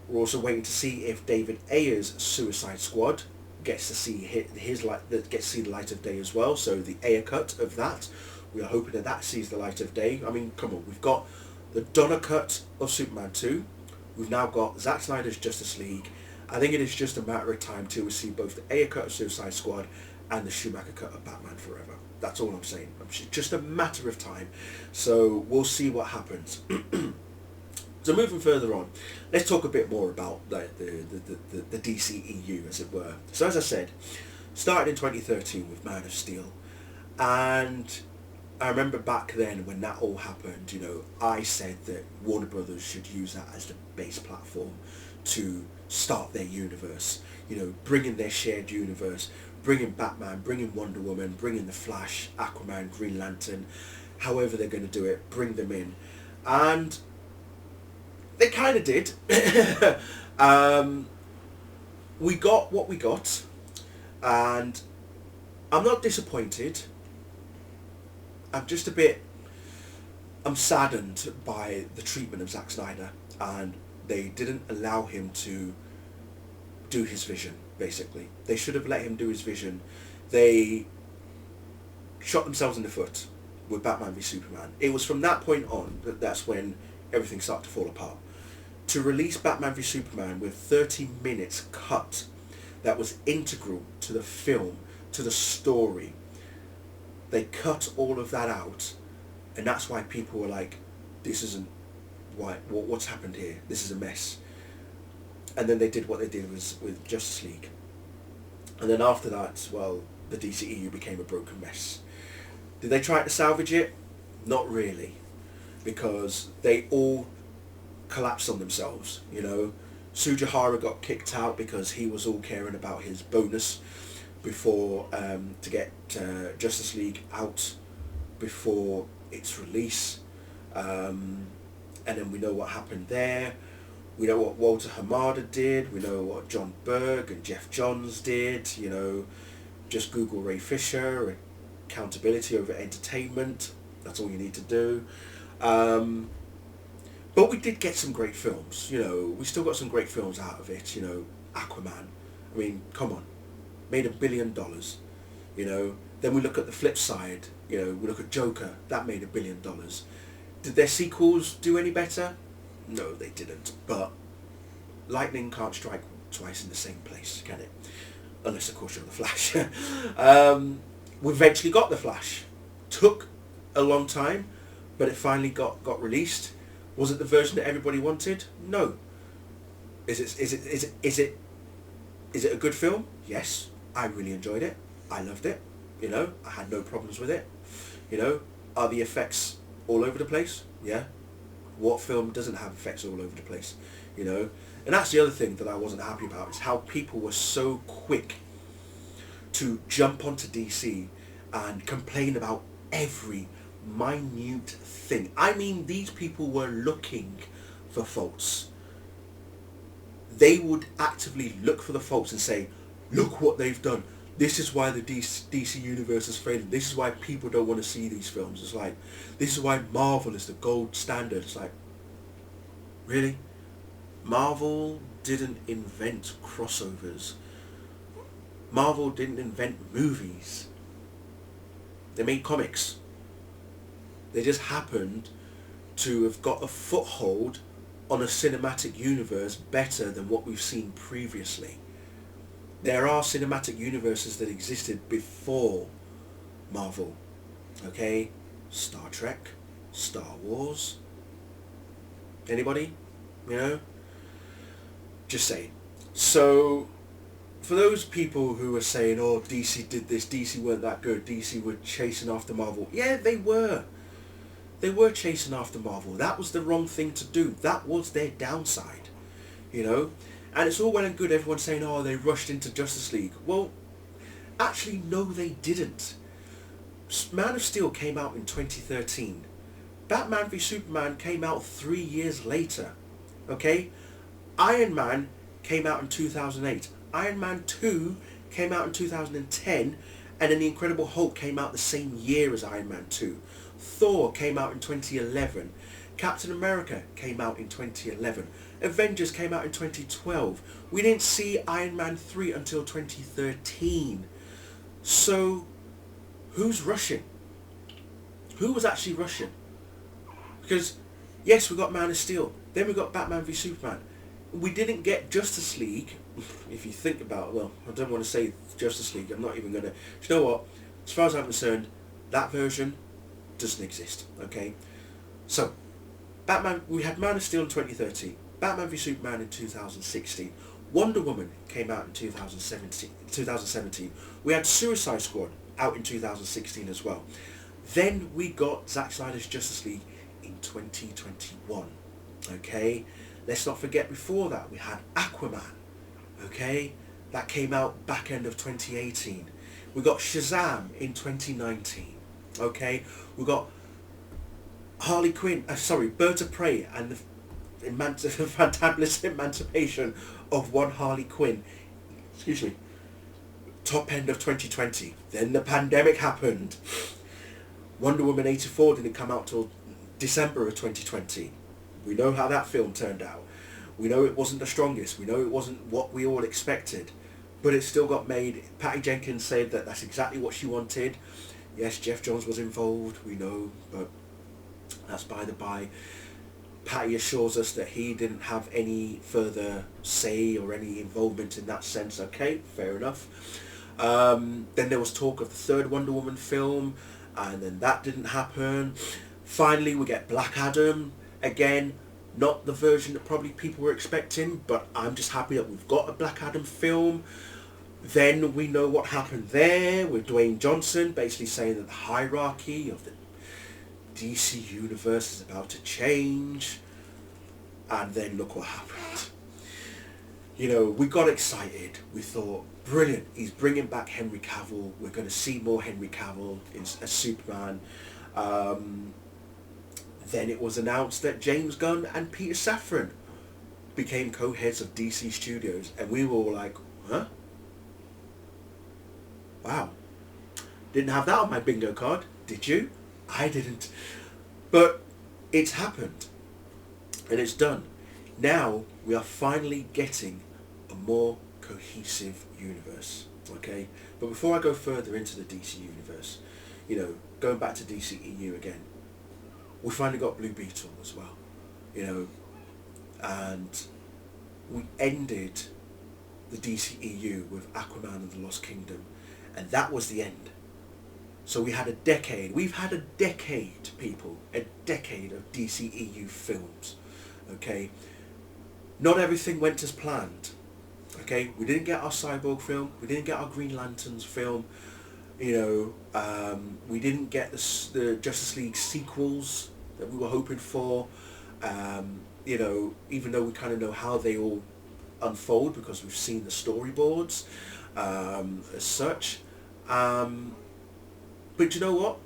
We're also waiting to see if David Ayer's Suicide Squad gets to see his light, that gets to see the light of day as well. So the Ayer cut of that, we are hoping that sees the light of day. I mean, come on, we've got the Donner cut of Superman 2. We've now got Zack Snyder's Justice League. I think it is just a matter of time till we see both the Ayer cut of Suicide Squad and the Schumacher cut of Batman Forever. That's all I'm saying. It's just a matter of time. So we'll see what happens. So moving further on, let's talk a bit more about the DCEU, as it were. So as I said, started in 2013 with Man of Steel, and I remember back then when that all happened, you know, I said that Warner Brothers should use that as the base platform to start their universe, you know, bring in their shared universe, bring in Batman, bring in Wonder Woman, bring in the Flash, Aquaman, Green Lantern, however they're going to do it, bring them in. And they kind of did. We got what we got, and I'm not disappointed. I'm saddened by the treatment of Zack Snyder, and they didn't allow him to do his vision, basically. They should have let him do his vision. They shot themselves in the foot with Batman v Superman. It was from that point on that's when everything started to fall apart. To release Batman v Superman with 30 minutes cut that was integral to the film, to the story, they cut all of that out, and that's why people were like, this isn't right, what's happened here, this is a mess. And then they did what they did with Justice League, and then after that, well, the DCEU became a broken mess. Did they try to salvage it? Not really, because they all collapsed on themselves. You know, Sujihara got kicked out because he was all caring about his bonus before to get Justice League out before its release, and then we know what happened there. We know what Walter Hamada did. We know what John Berg and Jeff Johns did. You know, just Google Ray Fisher, accountability over entertainment. That's all you need to do. But we did get some great films. You know, we still got some great films out of it. You know, Aquaman. I mean, come on, made $1 billion. You know, then we look at the flip side. You know, we look at Joker. That made $1 billion. Did their sequels do any better? No, they didn't. But lightning can't strike twice in the same place, can it? Unless, of course, you're the Flash. We eventually got the Flash. Took a long time, but it finally got released. Was it the version that everybody wanted? No. Is it a good film? Yes, I really enjoyed it. I loved it. You know, I had no problems with it. You know, are the effects all over the place? Yeah. What film doesn't have effects all over the place? You know, and that's the other thing that I wasn't happy about, is how people were so quick to jump onto DC and complain about every minute thing. I mean, these people were looking for faults. They would actively look for the faults and say, look what they've done. This is why the DC universe is failing. This is why people don't want to see these films. It's like, this is why Marvel is the gold standard. It's like, really? Marvel didn't invent crossovers. Marvel didn't invent movies. They made comics. They just happened to have got a foothold on a cinematic universe better than what we've seen previously. There are cinematic universes that existed before Marvel. Okay? Star Trek, Star Wars. Anybody? You know? Just saying. So, for those people who are saying, oh, DC did this, DC weren't that good, DC were chasing after Marvel. Yeah, they were. They were chasing after Marvel. That was the wrong thing to do. That was their downside. You know? And it's all well and good everyone saying, oh, they rushed into Justice League. Well, actually, no, they didn't. Man of Steel came out in 2013. Batman v Superman came out 3 years later. Okay? Iron Man came out in 2008. Iron Man 2 came out in 2010. And then The Incredible Hulk came out the same year as Iron Man 2. Thor came out in 2011. Captain America came out in 2011. Avengers came out in 2012. We didn't see Iron Man 3 until 2013. So, who's rushing? Who was actually rushing? Because, yes, we got Man of Steel. Then we got Batman v Superman. We didn't get Justice League. If you think about it, well, I don't want to say Justice League. I'm not even going to... You know what? As far as I'm concerned, that version doesn't exist. Okay? So, Batman, we had Man of Steel in 2013, Batman v Superman in 2016, Wonder Woman came out in 2017. We had Suicide Squad out in 2016 as well. Then we got Zack Snyder's Justice League in 2021. Okay, let's not forget before that we had Aquaman. Okay, that came out back end of 2018. We got Shazam in 2019. Okay, we got Harley Quinn, Birds of Prey and the fantabulous emancipation of one Harley Quinn. Excuse me. Top end of 2020. Then the pandemic happened. Wonder Woman 84 didn't come out till December of 2020. We know how that film turned out. We know it wasn't the strongest. We know it wasn't what we all expected. But it still got made. Patty Jenkins said that that's exactly what she wanted. Yes, Jeff Johns was involved, we know, but that's by the by. Patty assures us that he didn't have any further say or any involvement in that sense. Okay, fair enough. Then there was talk of the third Wonder Woman film, and then that didn't happen. Finally, we get Black Adam. Again, not the version that probably people were expecting, but I'm just happy that we've got a Black Adam film. Then we know what happened there with Dwayne Johnson basically saying that the hierarchy of the DC universe is about to change. And then look what happened. You know, we got excited. We thought, brilliant, he's bringing back Henry Cavill. We're going to see more Henry Cavill as Superman. Then it was announced that James Gunn and Peter Safran became co-heads of DC Studios. And we were all like, huh? Wow. Didn't have that on my bingo card, did you? I didn't. But it's happened. And it's done. Now we are finally getting a more cohesive universe. Okay? But before I go further into the DC universe, you know, going back to DCEU again, we finally got Blue Beetle as well. You know, and we ended the DCEU with Aquaman and the Lost Kingdom, and that was the end. So we had a decade. We've had a decade, people, a decade of DCEU films. Okay, not everything went as planned. Okay, we didn't get our Cyborg film. We didn't get our Green Lanterns film. We didn't get the Justice League sequels that we were hoping for. Even though we kind of know how they all unfold because we've seen the storyboards as such. But you know what?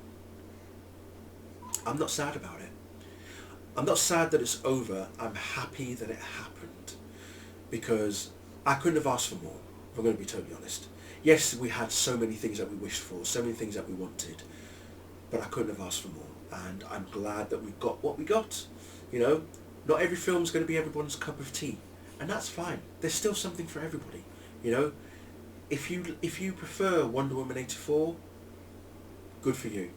I'm not sad about it. I'm not sad that it's over. I'm happy that it happened, because I couldn't have asked for more, if I'm going to be totally honest. Yes, we had so many things that we wished for, so many things that we wanted, but I couldn't have asked for more, and I'm glad that we got what we got. Not every film's going to be everyone's cup of tea, and that's fine. There's still something for everybody. If you prefer Wonder Woman 84, good for you.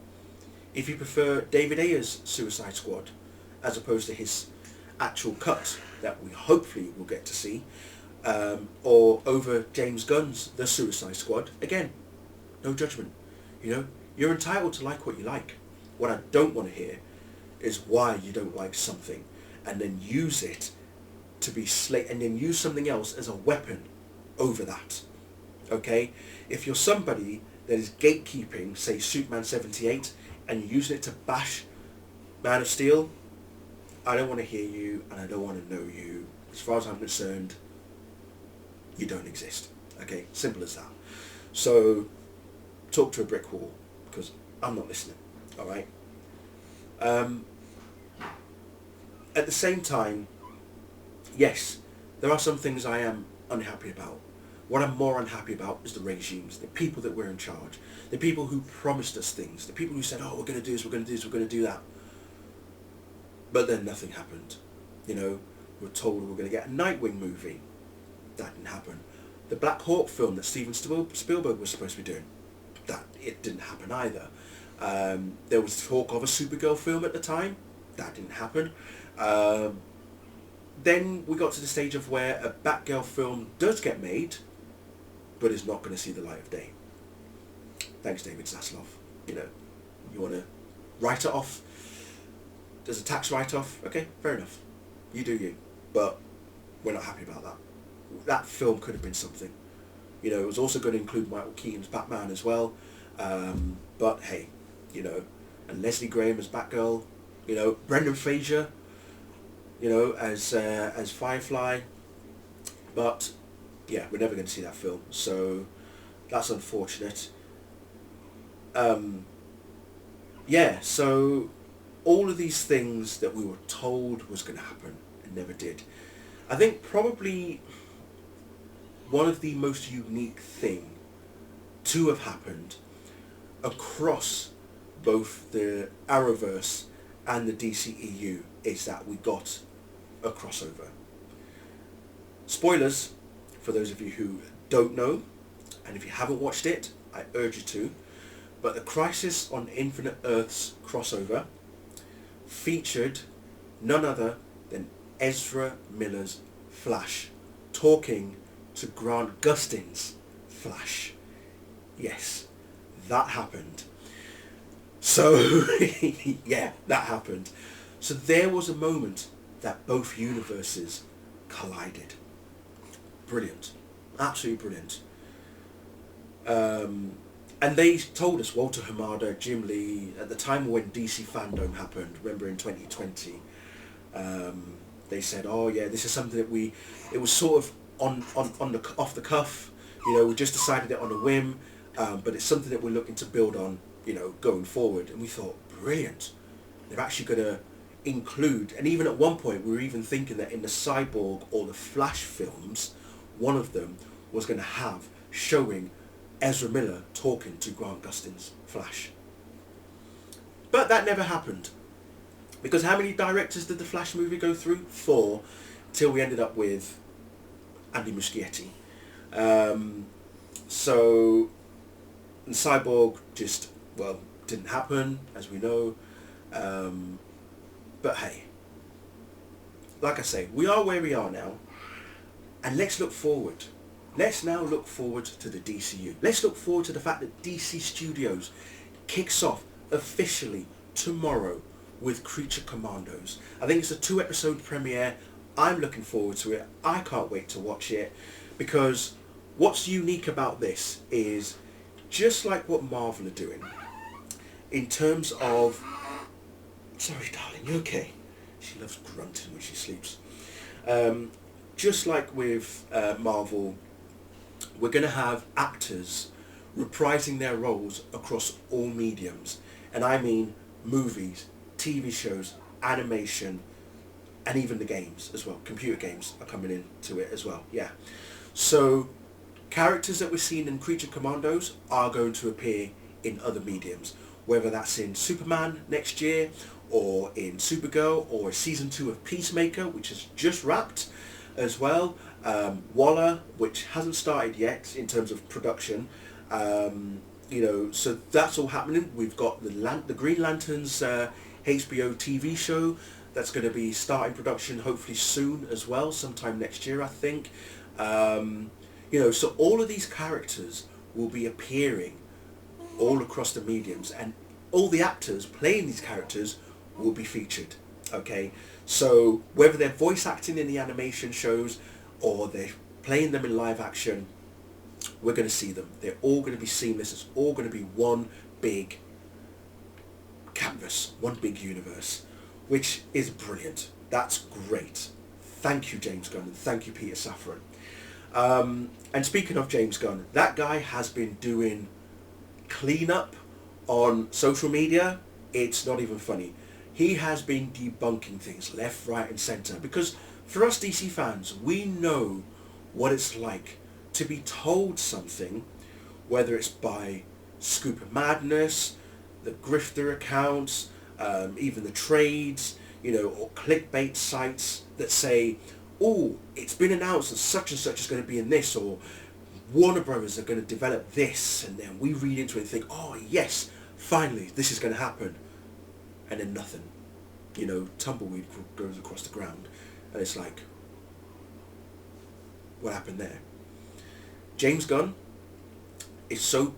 If you prefer David Ayer's Suicide Squad as opposed to his actual cut that we hopefully will get to see, or over James Gunn's The Suicide Squad, again, no judgment. You're entitled to like what you like. What I don't want to hear is why you don't like something, and then use it to be and then use something else as a weapon over that. Okay? If you're somebody that is gatekeeping, say, Superman 78, and you're using it to bash Man of Steel, I don't want to hear you, and I don't want to know you. As far as I'm concerned, you don't exist. Okay? Simple as that. So, talk to a brick wall, because I'm not listening. Alright? At the same time, yes, there are some things I am unhappy about. What I'm more unhappy about is the regimes, the people that were in charge, the people who promised us things, the people who said, oh, we're going to do this, we're going to do this, we're going to do that. But then nothing happened. We're told we're going to get a Nightwing movie. That didn't happen. The Black Hawk film that Steven Spielberg was supposed to be doing, it didn't happen either. There was talk of a Supergirl film at the time. That didn't happen. Then we got to the stage of where a Batgirl film does get made, but is not going to see the light of day. Thanks, David Zaslav. You want to write it off? There's a tax write-off. Okay, fair enough. You do you. But we're not happy about that. That film could have been something. It was also going to include Michael Keaton's Batman as well. But hey, and Leslie Graham as Batgirl. Brendan Fraser, as Firefly. But yeah, we're never going to see that film, so that's unfortunate. So all of these things that we were told was going to happen and never did. I think probably one of the most unique thing to have happened across both the Arrowverse and the DCEU is that we got a crossover. Spoilers for those of you who don't know, and if you haven't watched it, I urge you to, but the Crisis on Infinite Earths crossover featured none other than Ezra Miller's Flash talking to Grant Gustin's Flash. Yes, that happened. So, yeah, that happened. So there was a moment that both universes collided. Brilliant. Absolutely brilliant. And they told us, Walter Hamada, Jim Lee, at the time when DC Fandom happened, remember in 2020, they said, oh yeah, this is something that it was sort of off the cuff, we just decided it on a whim, but it's something that we're looking to build on, going forward. And we thought, brilliant. They're actually going to include, and even at one point we were even thinking that in the Cyborg or the Flash films, one of them was going to have showing Ezra Miller talking to Grant Gustin's Flash. But that never happened. Because how many directors did the Flash movie go through? 4, till we ended up with Andy Muschietti. So, and Cyborg just, didn't happen, as we know. But hey, like I say, we are where we are now, and let's look forward. Let's now look forward to the DCU. Let's look forward to the fact that DC Studios kicks off officially tomorrow with Creature Commandos. I think it's a 2-episode premiere. I'm looking forward to it. I can't wait to watch it, because what's unique about this is, just like what Marvel are doing, in terms of... Sorry, darling, you okay? She loves grunting when she sleeps. Just like with Marvel, we're going to have actors reprising their roles across all mediums. And I mean movies, TV shows, animation, and even the games as well. Computer games are coming into it as well, yeah. So characters that we're seeing in Creature Commandos are going to appear in other mediums, whether that's in Superman next year, or in Supergirl, or season 2 of Peacemaker, which has just wrapped as well. Waller, which hasn't started yet in terms of production. So that's all happening. We've got the Green Lantern's HBO TV show that's going to be starting production hopefully soon as well, sometime next year, I think. So all of these characters will be appearing all across the mediums, and all the actors playing these characters will be featured. Okay, so whether they're voice acting in the animation shows or they're playing them in live action, we're going to see them. They're all going to be seamless. It's all going to be one big canvas, one big universe, which is brilliant. That's great. Thank you, James Gunn, and thank you, Peter Safran. And speaking of James Gunn, that guy has been doing cleanup on social media. It's not even funny. He has been debunking things left, right and centre, because for us DC fans, we know what it's like to be told something, whether it's by Scoop of Madness, the grifter accounts, even the trades, or clickbait sites that say, oh, it's been announced that such and such is going to be in this, or Warner Brothers are going to develop this, and then we read into it and think, oh yes, finally this is going to happen, and then nothing. Tumbleweed goes across the ground, and it's like, what happened there? James Gunn is so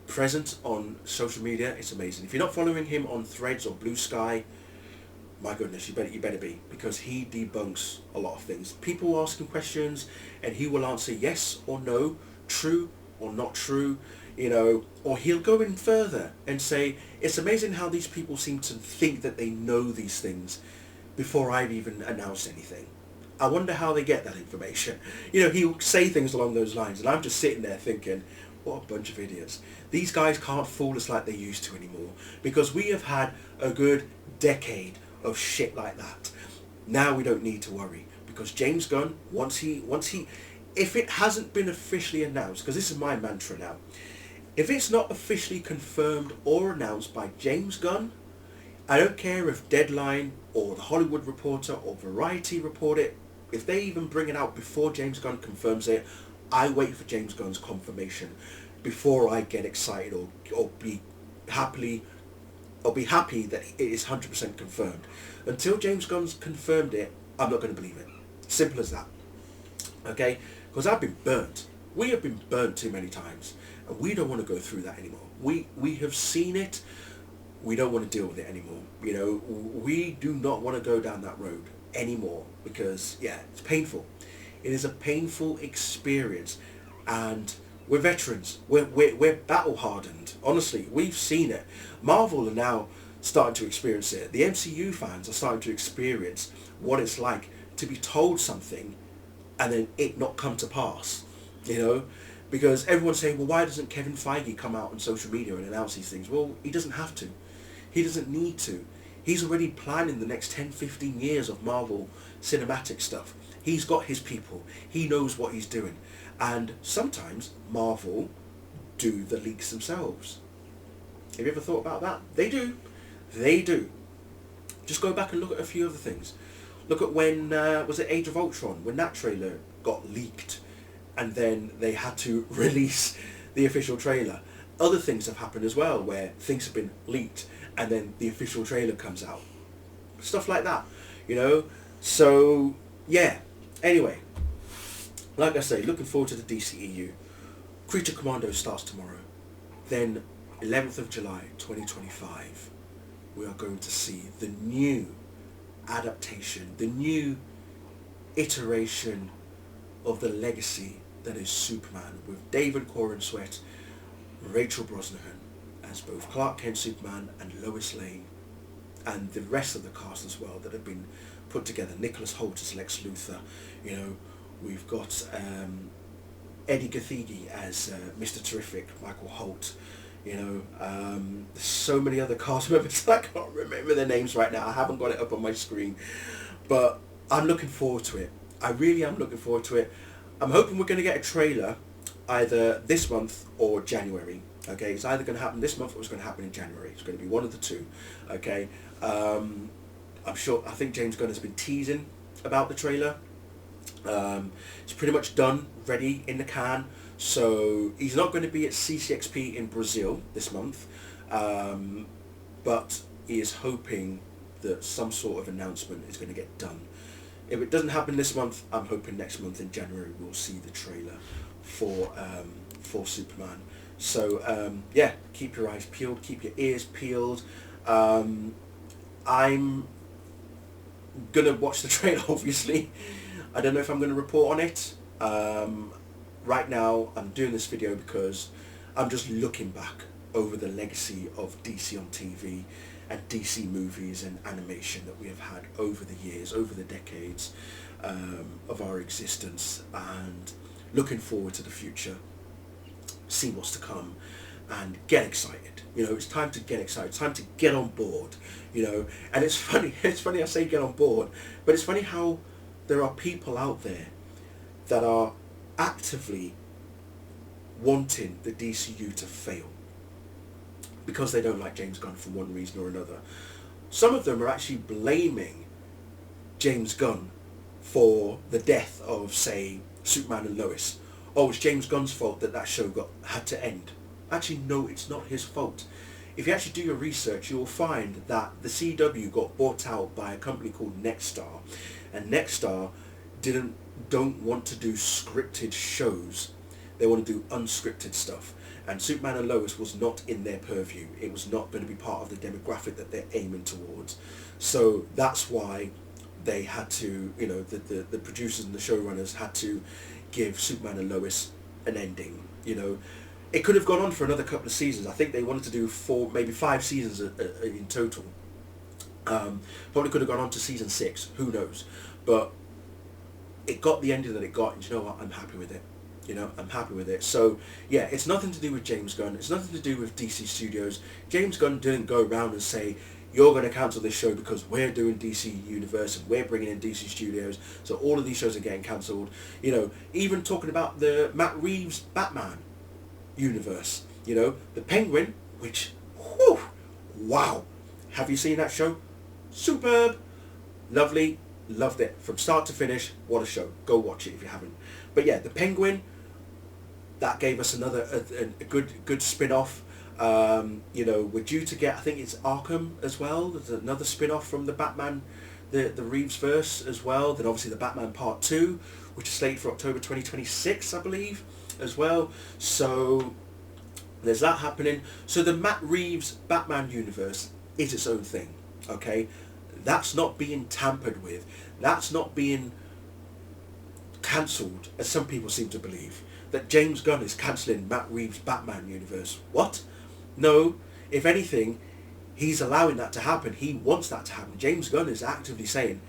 present on social media, it's amazing. If you're not following him on Threads or Blue Sky, my goodness, you better be, because he debunks a lot of things. People ask him questions, and he will answer yes or no, true or not true, or he'll go in further and say, it's amazing how these people seem to think that they know these things before I've even announced anything. I wonder how they get that information. He'll say things along those lines, and I'm just sitting there thinking, what a bunch of idiots. These guys can't fool us like they used to anymore, because we have had a good decade of shit like that. Now we don't need to worry, because James Gunn, once he, if it hasn't been officially announced, because this is my mantra now, if it's not officially confirmed or announced by James Gunn, I don't care if Deadline or The Hollywood Reporter or Variety report it, if they even bring it out before James Gunn confirms it, I wait for James Gunn's confirmation before I get excited or be happy that it is 100% confirmed. Until James Gunn's confirmed it, I'm not going to believe it. Simple as that. Okay? Because I've been burnt. We have been burnt too many times, and we don't want to go through that anymore. We have seen it. We don't want to deal with it anymore. We do not want to go down that road anymore, because it's painful. It is a painful experience, and we're veterans. We're battle hardened. Honestly, we've seen it. Marvel are now starting to experience it. The MCU fans are starting to experience what it's like to be told something and then it not come to pass. Because everyone's saying, well, why doesn't Kevin Feige come out on social media and announce these things? Well, he doesn't have to. He doesn't need to. He's already planning the next 10, 15 years of Marvel cinematic stuff. He's got his people. He knows what he's doing. And sometimes Marvel do the leaks themselves. Have you ever thought about that? They do. They do. Just go back and look at a few other things. Look at when, was it Age of Ultron, when that trailer got leaked and then they had to release the official trailer. Other things have happened as well, where things have been leaked and then the official trailer comes out. Stuff like that, So yeah, anyway, like I say, looking forward to the DCEU. Creature Commando starts tomorrow. Then 11th of July 2025, we are going to see the new adaptation, the new iteration of the legacy that is Superman, with David Corenswet, Rachel Brosnahan as both Clark Kent Superman and Lois Lane, and the rest of the cast as well that have been put together. Nicholas Hoult as Lex Luthor. You know, we've got Eddie Gathegi as Mr. Terrific, Michael Holt. You know, there's so many other cast members. I can't remember their names right now. I haven't got it up on my screen, but I'm looking forward to it. I really am looking forward to it. I'm hoping we're going to get a trailer either this month or January. Okay, it's either going to happen this month or it's going to happen in January. It's going to be one of the two. Okay, I'm sure. I think James Gunn has been teasing about the trailer. It's pretty much done, ready in the can. So he's not going to be at CCXP in Brazil this month, but he is hoping that some sort of announcement is going to get done. If it doesn't happen this month, I'm hoping next month in January we'll see the trailer for Superman. So yeah, keep your eyes peeled, keep your ears peeled. I'm gonna watch the trailer, obviously. I don't know if I'm gonna report on it. Right now, I'm doing this video because I'm just looking back over the legacy of DC on TV and DC movies and animation that we have had over the years, over the decades of our existence, and looking forward to the future, see what's to come, and get excited. You know, it's time to get excited. It's time to get on board. You know, and it's funny. It's funny I say get on board, but it's funny how there are people out there that are actively wanting the DCU to fail because they don't like James Gunn for one reason or another. Some of them are actually blaming James Gunn for the death of, say, Superman and Lois. Oh, it's James Gunn's fault that show had to end. Actually, no, it's not his fault. If you actually do your research, you will find that the CW got bought out by a company called Nexstar, and Nexstar don't want to do scripted shows. They want to do unscripted stuff, and Superman and Lois was not in their purview. It was not going to be part of the demographic that they're aiming towards. So that's why they had to, you know, the producers and the showrunners had to give Superman and Lois an ending. You know, it could have gone on for another couple of seasons. I think they wanted to do 4, maybe 5 seasons in total. Probably could have gone on to season 6. Who knows? But it got the ending that it got, and you know what? I'm happy with it. You know, I'm happy with it. So yeah, it's nothing to do with James Gunn. It's nothing to do with DC Studios. James Gunn didn't go around and say, you're going to cancel this show because we're doing DC Universe and we're bringing in DC Studios, so all of these shows are getting cancelled. You know, even talking about the Matt Reeves Batman universe. You know, the Penguin, which, whew, wow. Have you seen that show? Superb. Lovely. Loved it from start to finish. What a show. Go watch it if you haven't. But yeah, the Penguin, that gave us another a good spin-off. You know, we're due to get, I think it's Arkham as well. There's another spin-off from the Batman, the Reeves verse as well. Then obviously the Batman Part 2, which is slated for October 2026, I believe, as well. So there's that happening. So the Matt Reeves Batman universe is its own thing. Okay, that's not being tampered with. That's not being cancelled, as some people seem to believe, that James Gunn is cancelling Matt Reeves' Batman universe. What? No, if anything, he's allowing that to happen. He wants that to happen. James Gunn is actively saying,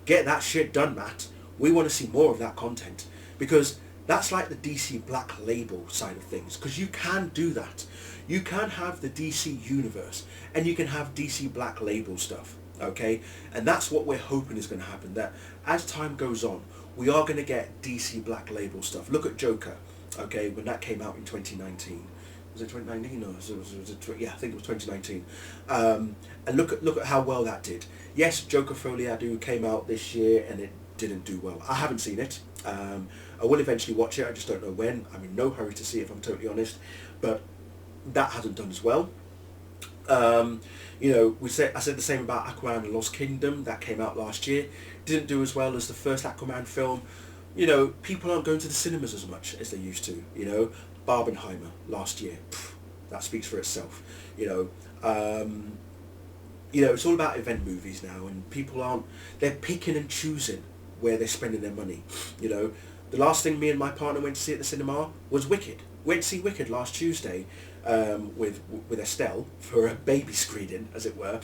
get that shit done, Matt. We want to see more of that content. Because that's like the DC Black Label side of things. Because you can do that. You can have the DC universe and you can have DC Black Label stuff. Okay? And that's what we're hoping is going to happen. That as time goes on, we are going to get DC Black Label stuff. Look at Joker, okay, when that came out in 2019. Was it 2019? No, yeah, I think it was 2019. And look at how well that did. Yes, Joker Folie à Deux came out this year and it didn't do well. I haven't seen it. I will eventually watch it. I just don't know when. I'm in no hurry to see it, if I'm totally honest. But that hasn't done as well. You know, I said the same about Aquaman and Lost Kingdom that came out last year. Didn't do as well as the first Aquaman film. You know, people aren't going to the cinemas as much as they used to. You know, Barbenheimer last year, that speaks for itself. You know, it's all about event movies now, and people aren't. They're picking and choosing where they're spending their money. You know, the last thing me and my partner went to see at the cinema was Wicked. Went to see Wicked last Tuesday with Estelle for a baby screening, as it were.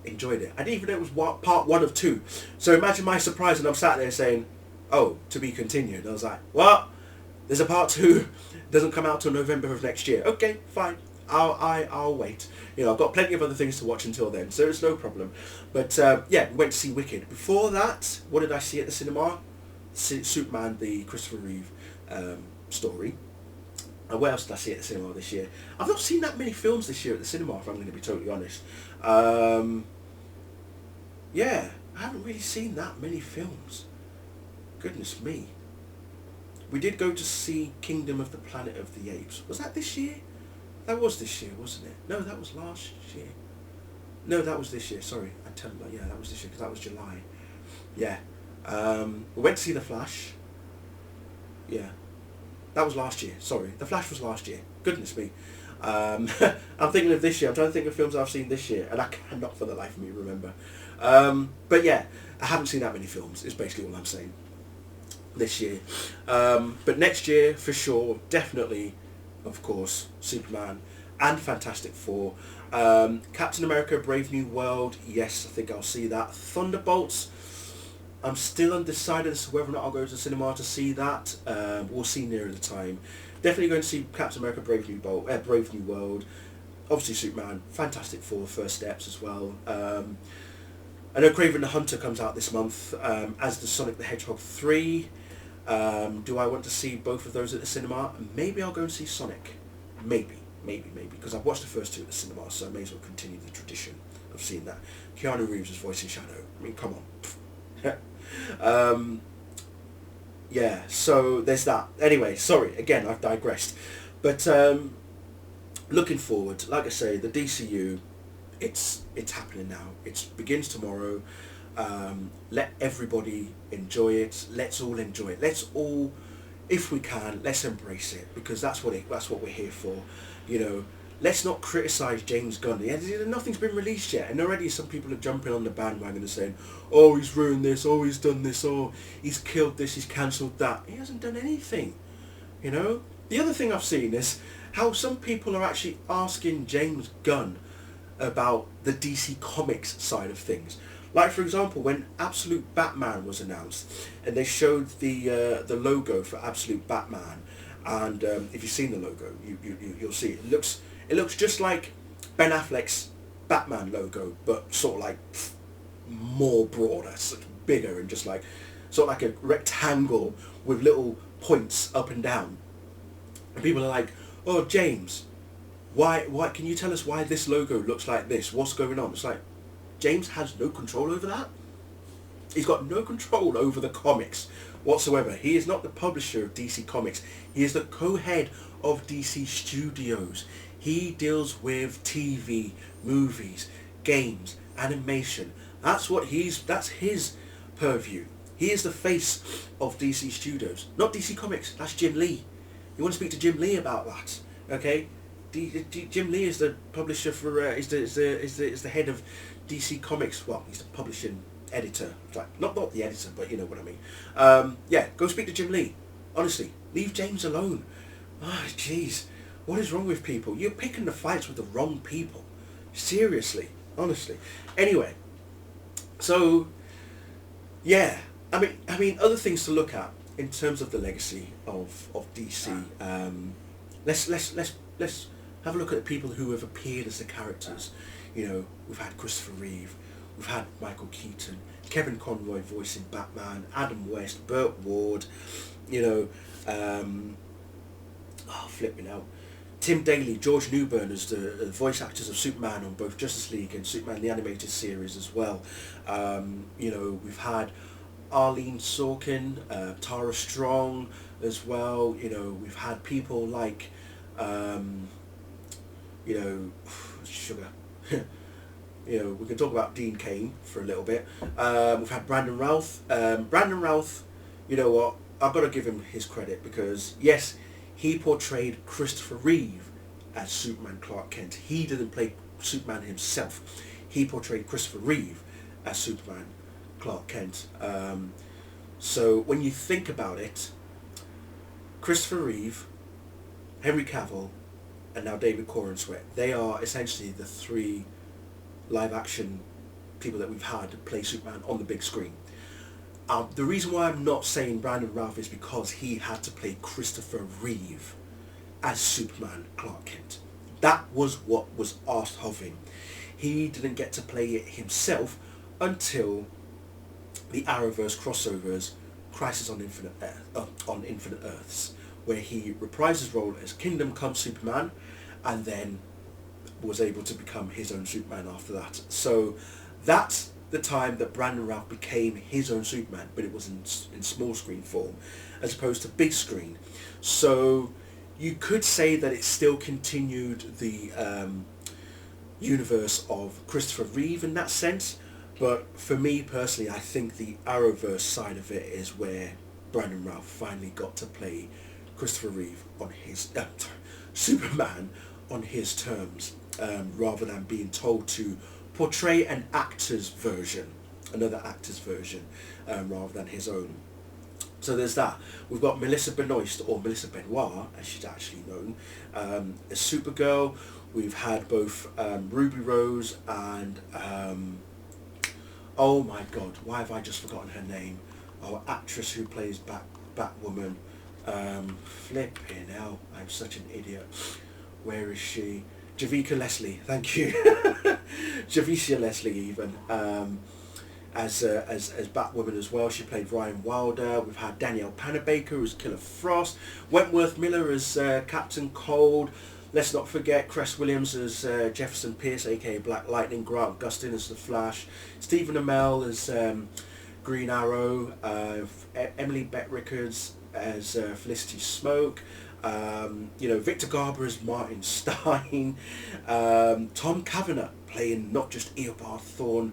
Enjoyed it. I didn't even know it was part 1 of 2. So imagine my surprise when I'm sat there saying, "Oh, to be continued." I was like, "What? There's a part 2. Doesn't come out till November of next year." Okay, fine. I'll wait. You know, I've got plenty of other things to watch until then, so it's no problem. But yeah, we went to see Wicked. Before that, what did I see at the cinema? Superman, the Christopher Reeve story. And where else did I see at the cinema this year? I've not seen that many films this year at the cinema, if I'm going to be totally honest. Yeah, I haven't really seen that many films. Goodness me. We did go to see Kingdom of the Planet of the Apes. Was that this year? That was this year, wasn't it? No, that was last year. No, that was this year. Sorry, I tell you, yeah, that was this year because that was July. Yeah. We went to see The Flash. Yeah. That was last year. Sorry, The Flash was last year. Goodness me. I'm thinking of this year. I'm trying to think of films I've seen this year, and I cannot for the life of me remember. But yeah, I haven't seen that many films. Is basically all I'm saying. This year, but next year for sure, definitely, of course, Superman and Fantastic Four. Captain America: Brave New World. Yes, I think I'll see that. Thunderbolts. I'm still undecided as to whether or not I'll go to the cinema to see that. We'll see nearer the time. Definitely going to see Captain America: Brave New World. Obviously Superman, Fantastic Four, First Steps as well. I know Kraven the Hunter comes out this month, as does Sonic the Hedgehog 3. Do I want to see both of those at the cinema? Maybe I'll go and see Sonic. Maybe, because I've watched the first 2 at the cinema, so I may as well continue the tradition of seeing that. Keanu Reeves is voicing Shadow. I mean, come on. Yeah, so there's that. Anyway, sorry, again, I've digressed. But looking forward, like I say, the DCU, it's happening now. It begins tomorrow. Let everybody enjoy it. Let's all enjoy it. Let's all, if we can, let's embrace it, because that's what we're here for. You know, let's not criticise James Gunn. Nothing's been released yet, and already some people are jumping on the bandwagon and saying, "Oh, he's ruined this. Oh, he's done this. Oh, he's killed this. He's cancelled that." He hasn't done anything. You know. The other thing I've seen is how some people are actually asking James Gunn about the DC Comics side of things. Like, for example, when Absolute Batman was announced and they showed the logo for Absolute Batman, and if you've seen the logo, you'll see it looks just like Ben Affleck's Batman logo, but sort of like more broader, bigger, and just like sort of like a rectangle with little points up and down. And people are like, "Oh, James, why can you tell us why this logo looks like this? What's going on?" It's like, James has no control over that. He's got no control over the comics whatsoever. He is not the publisher of DC Comics. He is the co-head of DC Studios. He deals with TV, movies, games, animation. That's his purview. He is the face of DC Studios, not DC Comics. That's Jim Lee. You want to speak to Jim Lee about that, okay? Jim Lee is the publisher for is the head of DC Comics. Well, he's the publishing editor. Like, not the editor, but you know what I mean. Yeah, go speak to Jim Lee. Honestly, leave James alone. Ah, jeez, what is wrong with people? You're picking the fights with the wrong people. Seriously, honestly. Anyway, so yeah, I mean, other things to look at in terms of the legacy of DC. Let's have a look at the people who have appeared as the characters. You know, we've had Christopher Reeve, we've had Michael Keaton, Kevin Conroy voicing Batman, Adam West, Burt Ward, you know, flip me now, Tim Daly, George Newbern as the voice actors of Superman on both Justice League and Superman the Animated Series as well. You know, we've had Arlene Sorkin, Tara Strong as well. You know, we've had people like, you know, Sugar. You know, we can talk about Dean Cain for a little bit. We've had Brandon Routh. Brandon Routh, you know what? I've got to give him his credit because, yes, he portrayed Christopher Reeve as Superman Clark Kent. He didn't play Superman himself. He portrayed Christopher Reeve as Superman Clark Kent. So when you think about it, Christopher Reeve, Henry Cavill, and now David Corenswet, they are essentially the three live action people that we've had play Superman on the big screen. The reason why I'm not saying Brandon Routh is because he had to play Christopher Reeve as Superman Clark Kent. That was what was asked of him. He didn't get to play it himself until the Arrowverse crossovers, Crisis on Infinite Earths, where he reprised his role as Kingdom Come Superman, and then was able to become his own Superman after that. So that's the time that Brandon Routh became his own Superman, but it was in small screen form as opposed to big screen. So you could say that it still continued the universe of Christopher Reeve in that sense, but for me personally, I think the Arrowverse side of it is where Brandon Routh finally got to play Christopher Reeve on his Superman on his terms, rather than being told to portray an actor's version, another actor's version, rather than his own. So there's that. We've got Melissa Benoist, or Melissa Benoit, as she's actually known, as Supergirl. We've had both Ruby Rose and, oh my God, why have I just forgotten her name? Our actress who plays Batwoman. Flipping hell, I'm such an idiot. Where is she? Javicia Leslie, thank you. Javicia Leslie even, as Batwoman as well. She played Ryan Wilder. We've had Danielle Panabaker as Killer Frost. Wentworth Miller as Captain Cold. Let's not forget Cress Williams as Jefferson Pierce, aka Black Lightning. Grant Gustin as The Flash. Stephen Amell as Green Arrow. Emily Bett Rickards as Felicity Smoke. You know, Victor Garber as Martin Stein. Tom Cavanagh playing not just Eobard Thawne,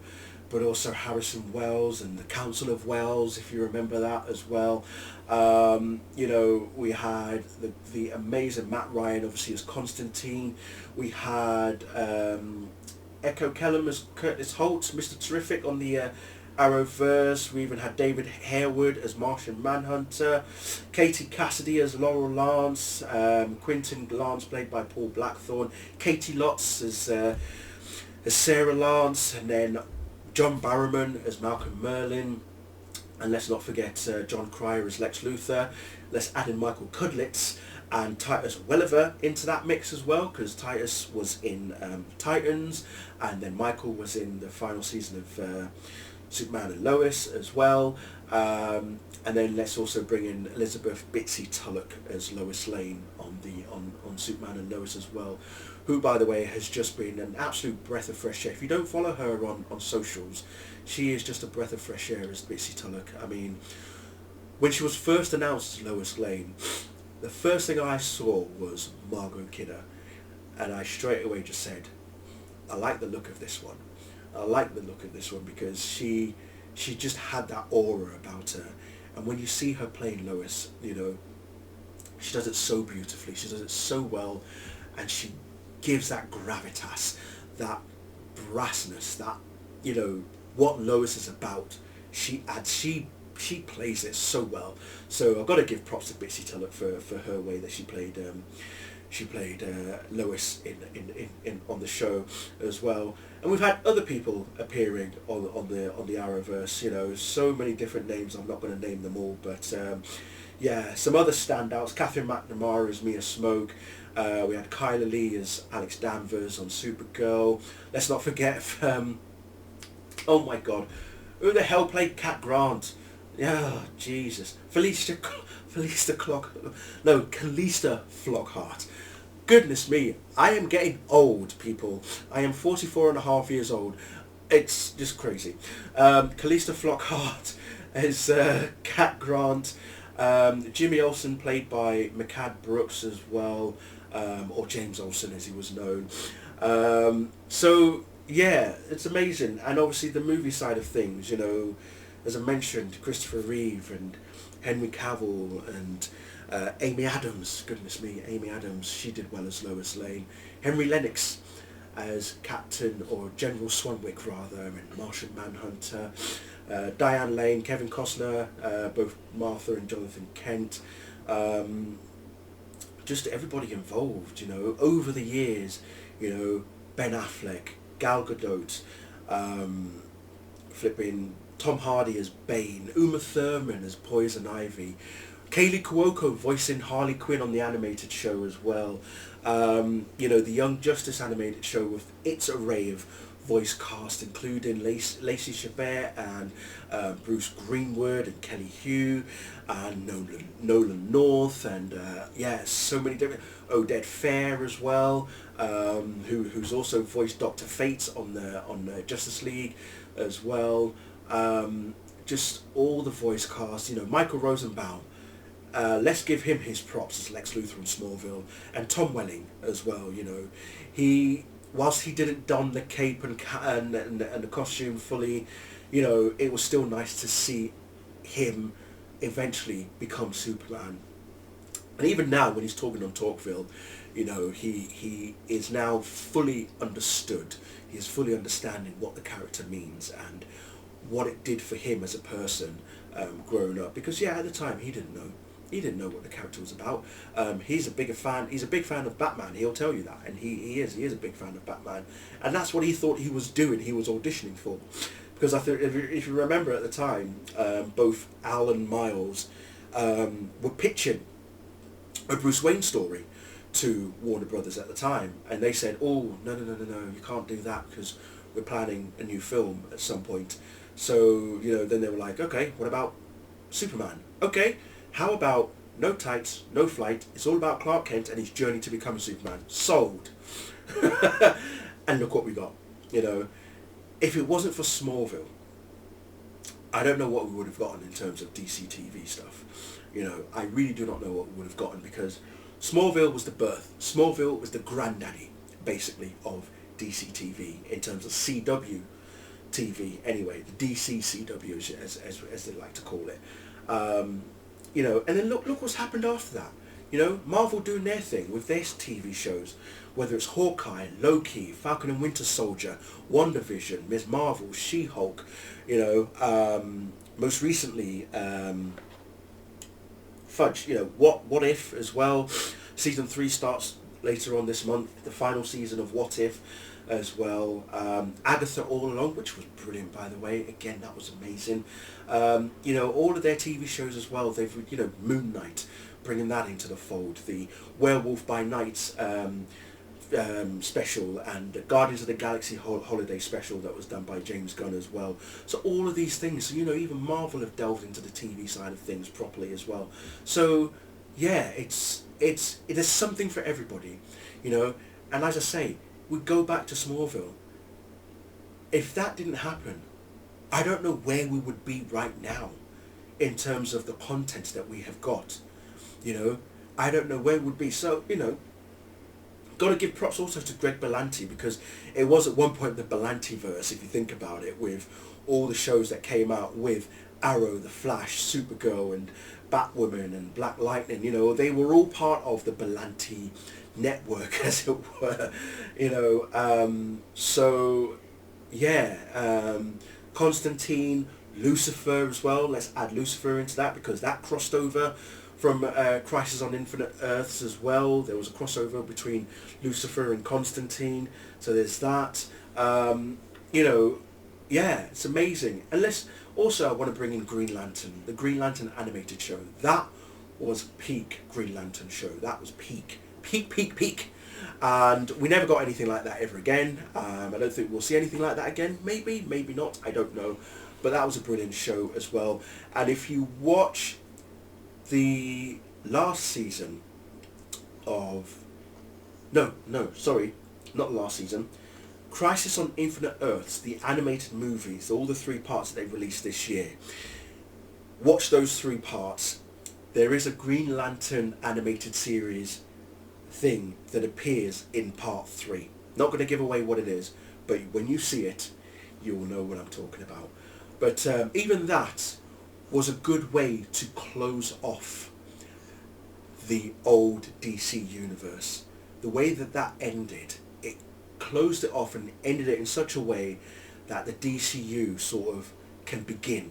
but also Harrison Wells and the Council of Wells, if you remember that as well. You know, we had the amazing Matt Ryan, obviously, as Constantine. We had Echo Kellum as Curtis Holt, Mr. Terrific on the Arrowverse. We even had David Harewood as Martian Manhunter, Katie Cassidy as Laurel Lance, Quentin Lance played by Paul Blackthorne, Katie Lotz as Sarah Lance, and then John Barrowman as Malcolm Merlin, and let's not forget John Cryer as Lex Luthor. Let's add in Michael Cudlitz and Titus Welliver into that mix as well, because Titus was in Titans, and then Michael was in the final season of Superman and Lois as well, and then let's also bring in Elizabeth Bitsy Tulloch as Lois Lane on Superman and Lois as well, who, by the way, has just been an absolute breath of fresh air. If you don't follow her on socials, she is just a breath of fresh air as Bitsy Tulloch. I mean, when she was first announced as Lois Lane, the first thing I saw was Margot Kidder, and I straight away just said, I like the look of this one. I like the look of this one because she just had that aura about her, and when you see her playing Lois, you know, she does it so beautifully, she does it so well, and she gives that gravitas, that brassness, that, you know, what Lois is about. She adds, she plays it so well. So I've got to give props to Bitsy Tulloch for her way that she played Lois in on the show as well. And we've had other people appearing on the Arrowverse. You know, so many different names. I'm not going to name them all, but yeah, some other standouts. Catherine McNamara as Mia Smoke. We had Kyla Lee as Alex Danvers on Supergirl. Let's not forget, oh my God, who the hell played Cat Grant? Yeah, Jesus, Calista Flockhart. Goodness me, I am getting old, people. I am 44 and a half years old. It's just crazy. Calista Flockhart as Cat Grant. Jimmy Olsen played by McCad Brooks as well, or James Olsen as he was known. So yeah, it's amazing, and obviously the movie side of things, you know, as I mentioned, Christopher Reeve and Henry Cavill and Amy Adams. Goodness me, Amy Adams. She did well as Lois Lane. Henry Lennox as Captain or General Swanwick rather, and Martian Manhunter. Diane Lane, Kevin Costner, both Martha and Jonathan Kent. Just everybody involved, you know, over the years, you know, Ben Affleck, Gal Gadot, flipping Tom Hardy as Bane, Uma Thurman as Poison Ivy, Kaylee Cuoco voicing Harley Quinn on the animated show as well. You know, the Young Justice animated show with its array of voice cast, including Lacey Chabert and Bruce Greenwood and Kelly Hu and Nolan North, and yeah, so many different, Oded Fair as well, who's also voiced Dr. Fate on the Justice League as well. Just all the voice cast, you know, Michael Rosenbaum. Let's give him his props as Lex Luthor in Smallville, and Tom Welling as well. You know, whilst he didn't don the cape and the costume fully, you know, it was still nice to see him eventually become Superman. And even now, when he's talking on Talkville, you know, he is now fully understood. He is fully understanding what the character means and what it did for him as a person growing up. Because yeah, at the time he didn't know. He didn't know what the character was about. He's a big fan of Batman. He'll tell you that, and he is a big fan of Batman, and that's what he thought he was doing. He was auditioning for, because I think if you remember at the time, both Al and Miles were pitching a Bruce Wayne story to Warner Brothers at the time, and they said, "Oh, no, you can't do that because we're planning a new film at some point." So you know, then they were like, "Okay, what about Superman? Okay. How about no tights, no flight, it's all about Clark Kent and his journey to become Superman." Sold. And look what we got. You know, if it wasn't for Smallville, I don't know what we would have gotten in terms of DCTV stuff. You know, I really do not know what we would have gotten, because Smallville was the birth. Smallville was the granddaddy, basically, of DCTV in terms of CW TV, anyway, the DCCW as they like to call it. You know, and then look what's happened after that. You know, Marvel doing their thing with their TV shows, whether it's Hawkeye, Loki, Falcon and Winter Soldier, WandaVision, Ms. Marvel, She-Hulk, you know, most recently, you know, What If as well. Season 3 starts later on this month, the final season of What If as well. Agatha All Along, which was brilliant, by the way. Again, that was amazing. You know, all of their TV shows as well. They've, you know, Moon Knight, bringing that into the fold. The Werewolf by Night special, and Guardians of the Galaxy holiday special that was done by James Gunn as well. So all of these things. So, you know, even Marvel have delved into the TV side of things properly as well. So yeah, it is something for everybody, you know. And as I say, we go back to Smallville. If that didn't happen, I don't know where we would be right now in terms of the content that we have got. You know, I don't know where we would be. So, you know, got to give props also to Greg Berlanti, because it was at one point the Berlanti-verse, if you think about it, with all the shows that came out with Arrow, The Flash, Supergirl and Batwoman and Black Lightning. You know, they were all part of the Berlanti network, as it were. You know, so yeah, Constantine, Lucifer as well. Let's add Lucifer into that, because that crossed over from Crisis on Infinite Earths as well. There was a crossover between Lucifer and Constantine, so there's that. You know, yeah, it's amazing. Unless also I want to bring in Green Lantern, the Green Lantern animated show. That was peak Green Lantern show. That was peak. And we never got anything like that ever again. I don't think we'll see anything like that again. Maybe, maybe not. I don't know. But that was a brilliant show as well. And if you watch the last season of... No, sorry. Not last season. Crisis on Infinite Earths, the animated movies, all the 3 parts that they released this year. Watch those 3 parts. There is a Green Lantern animated series thing that appears in part 3. Not going to give away what it is, but when you see it, you will know what I'm talking about. But even that was a good way to close off the old DC universe. The way that that ended, it closed it off and ended it in such a way that the DCU sort of can begin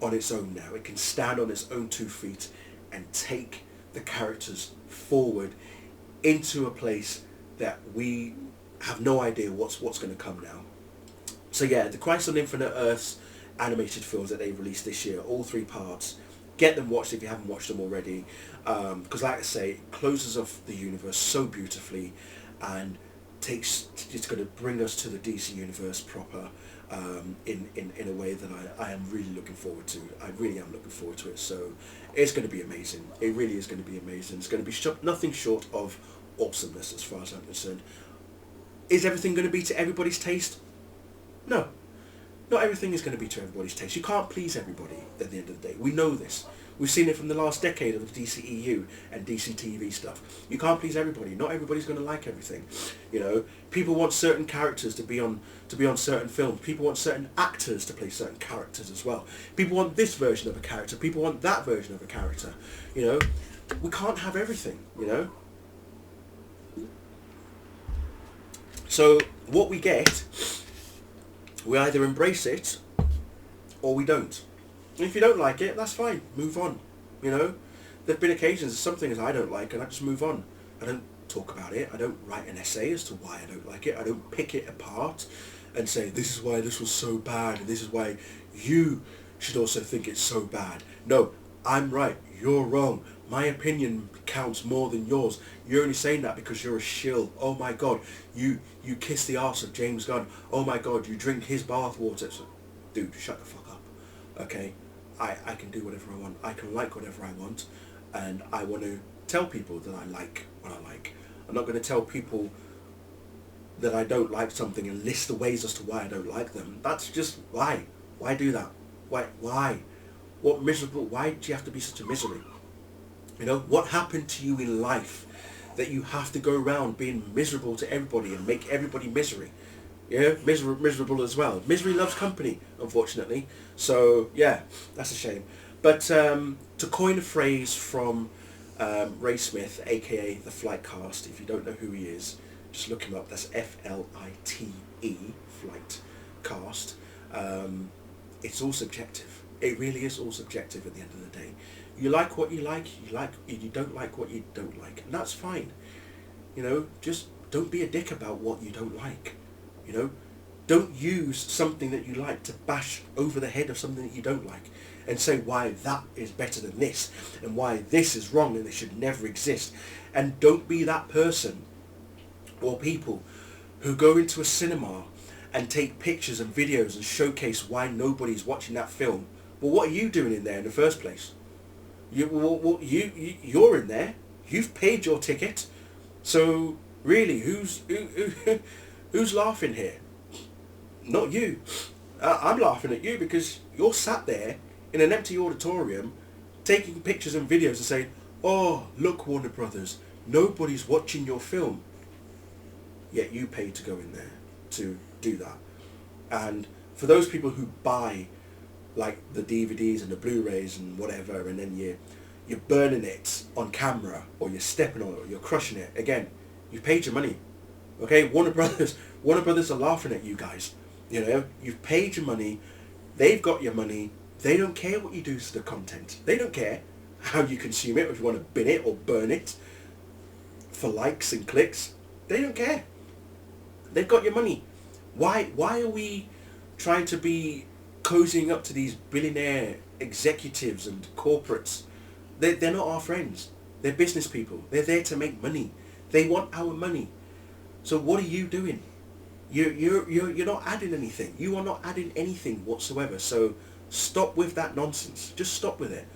on its own now. It can stand on its own 2 feet and take the characters forward into a place that we have no idea what's going to come now. So yeah, the Crisis on Infinite Earths animated films that they released this year, all 3 parts. Get them watched if you haven't watched them already, because like I say, it closes off the universe so beautifully, and it's going to bring us to the DC universe proper, in a way that I am really looking forward to. I really am looking forward to it. So it's going to be amazing. It really is going to be amazing. It's going to be nothing short of awesomeness as far as I'm concerned. Is everything going to be to everybody's taste? No. Not everything is going to be to everybody's taste. You can't please everybody at the end of the day. We know this. We've seen it from the last decade of the DCEU and DCTV stuff. You can't please everybody. Not everybody's going to like everything. You know, people want certain characters to be on certain films. People want certain actors to play certain characters as well. People want this version of a character. People want that version of a character. You know, we can't have everything, you know. So what we get, we either embrace it or we don't. And if you don't like it, that's fine. Move on. You know, there've been occasions, some things I don't like, and I just move on. I don't talk about it. I don't write an essay as to why I don't like it. I don't pick it apart and say, this is why this was so bad, and this is why you should also think it's so bad. No, I'm right. You're wrong. My opinion counts more than yours. You're only saying that because you're a shill. Oh my God, you kiss the arse of James Gunn. Oh my God, you drink his bathwater. So, dude, shut the fuck up. Okay, I can do whatever I want. I can like whatever I want, and I want to tell people that I like what I like. I'm not going to tell people that I don't like something and list the ways as to why I don't like them. That's just why. Why do that? Why? What miserable? Why do you have to be such a misery? You know, what happened to you in life that you have to go around being miserable to everybody and make everybody misery? Yeah, miserable as well. Misery loves company, unfortunately. So yeah, that's a shame. But to coin a phrase from Ray Smith, aka the Flight Cast, if you don't know who he is, just look him up. That's FLITE, Flight Cast. It's all subjective. It really is all subjective at the end of the day. You like what you like, you don't like what you don't like, and that's fine. You know, just don't be a dick about what you don't like. You know, don't use something that you like to bash over the head of something that you don't like and say why that is better than this and why this is wrong and it should never exist. And don't be that person or people who go into a cinema and take pictures and videos and showcase why nobody's watching that film. Well, what are you doing in there in the first place? You're in there. You've paid your ticket. So really, who's laughing here? Not you. I'm laughing at you because you're sat there in an empty auditorium taking pictures and videos and saying, oh, look, Warner Brothers, nobody's watching your film. Yet you paid to go in there to do that. And for those people who buy like the DVDs and the Blu-rays and whatever, and then you're burning it on camera, or you're stepping on it, or you're crushing it, again, you paid your money. Okay, Warner Brothers are laughing at you guys. You know, you've paid your money, they've got your money, they don't care what you do to the content. They don't care how you consume it, if you want to bin it or burn it for likes and clicks. They don't care. They've got your money. Why are we trying to be cozying up to these billionaire executives and corporates? They're not our friends. They're business people. They're there to make money. They want our money. So what are you doing? You're not adding anything. You are not adding anything whatsoever. So stop with that nonsense. Just stop with it.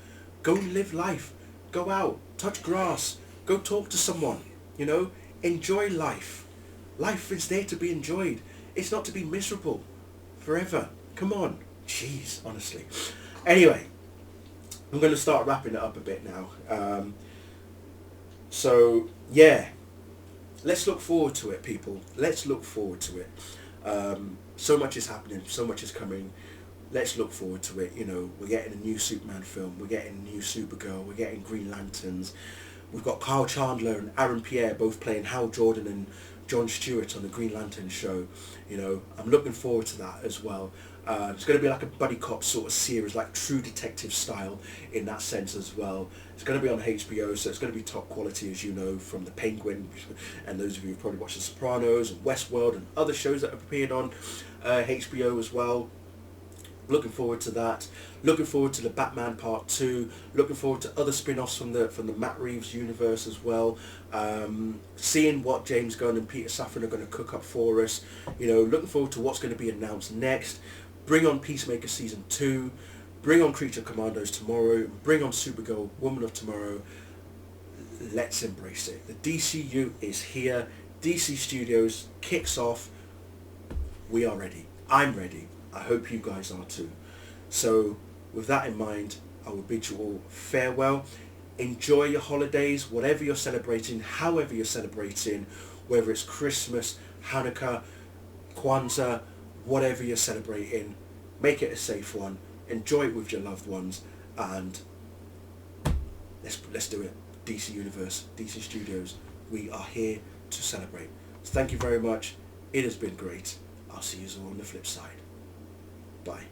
Go live life. Go out. Touch grass. Go talk to someone. You know, enjoy life. Life is there to be enjoyed. It's not to be miserable forever. Come on. Jeez, honestly. Anyway, I'm going to start wrapping it up a bit now. So, yeah. let's look forward to it, people. Let's look forward to it. So much is happening, so much is coming. Let's look forward to it. You know, we're getting a new Superman film, we're getting a new Supergirl, we're getting Green Lanterns. We've got Kyle Chandler and Aaron Pierre both playing Hal Jordan and Jon Stewart on the Green Lantern show. You know, I'm looking forward to that as well. It's going to be like a buddy cop sort of series, like True Detective style in that sense as well. It's going to be on HBO, so it's going to be top quality, as you know, from The Penguin, and those of you who've probably watched The Sopranos and Westworld and other shows that have appeared on HBO as well. Looking forward to that. Looking forward to the Batman Part 2. Looking forward to other spin-offs from the Matt Reeves universe as well. Seeing what James Gunn and Peter Safran are going to cook up for us. You know, looking forward to what's going to be announced next. Bring on Peacemaker Season 2. Bring on Creature Commandos tomorrow. Bring on Supergirl, Woman of Tomorrow. Let's embrace it. The DCU is here. DC Studios kicks off. We are ready. I'm ready. I hope you guys are too. So with that in mind, I will bid you all farewell. Enjoy your holidays, whatever you're celebrating, however you're celebrating, whether it's Christmas, Hanukkah, Kwanzaa, whatever you're celebrating. Make it a safe one. Enjoy it with your loved ones, and let's do it. DC Universe, DC Studios, we are here to celebrate. So thank you very much. It has been great. I'll see you all on the flip side. Bye.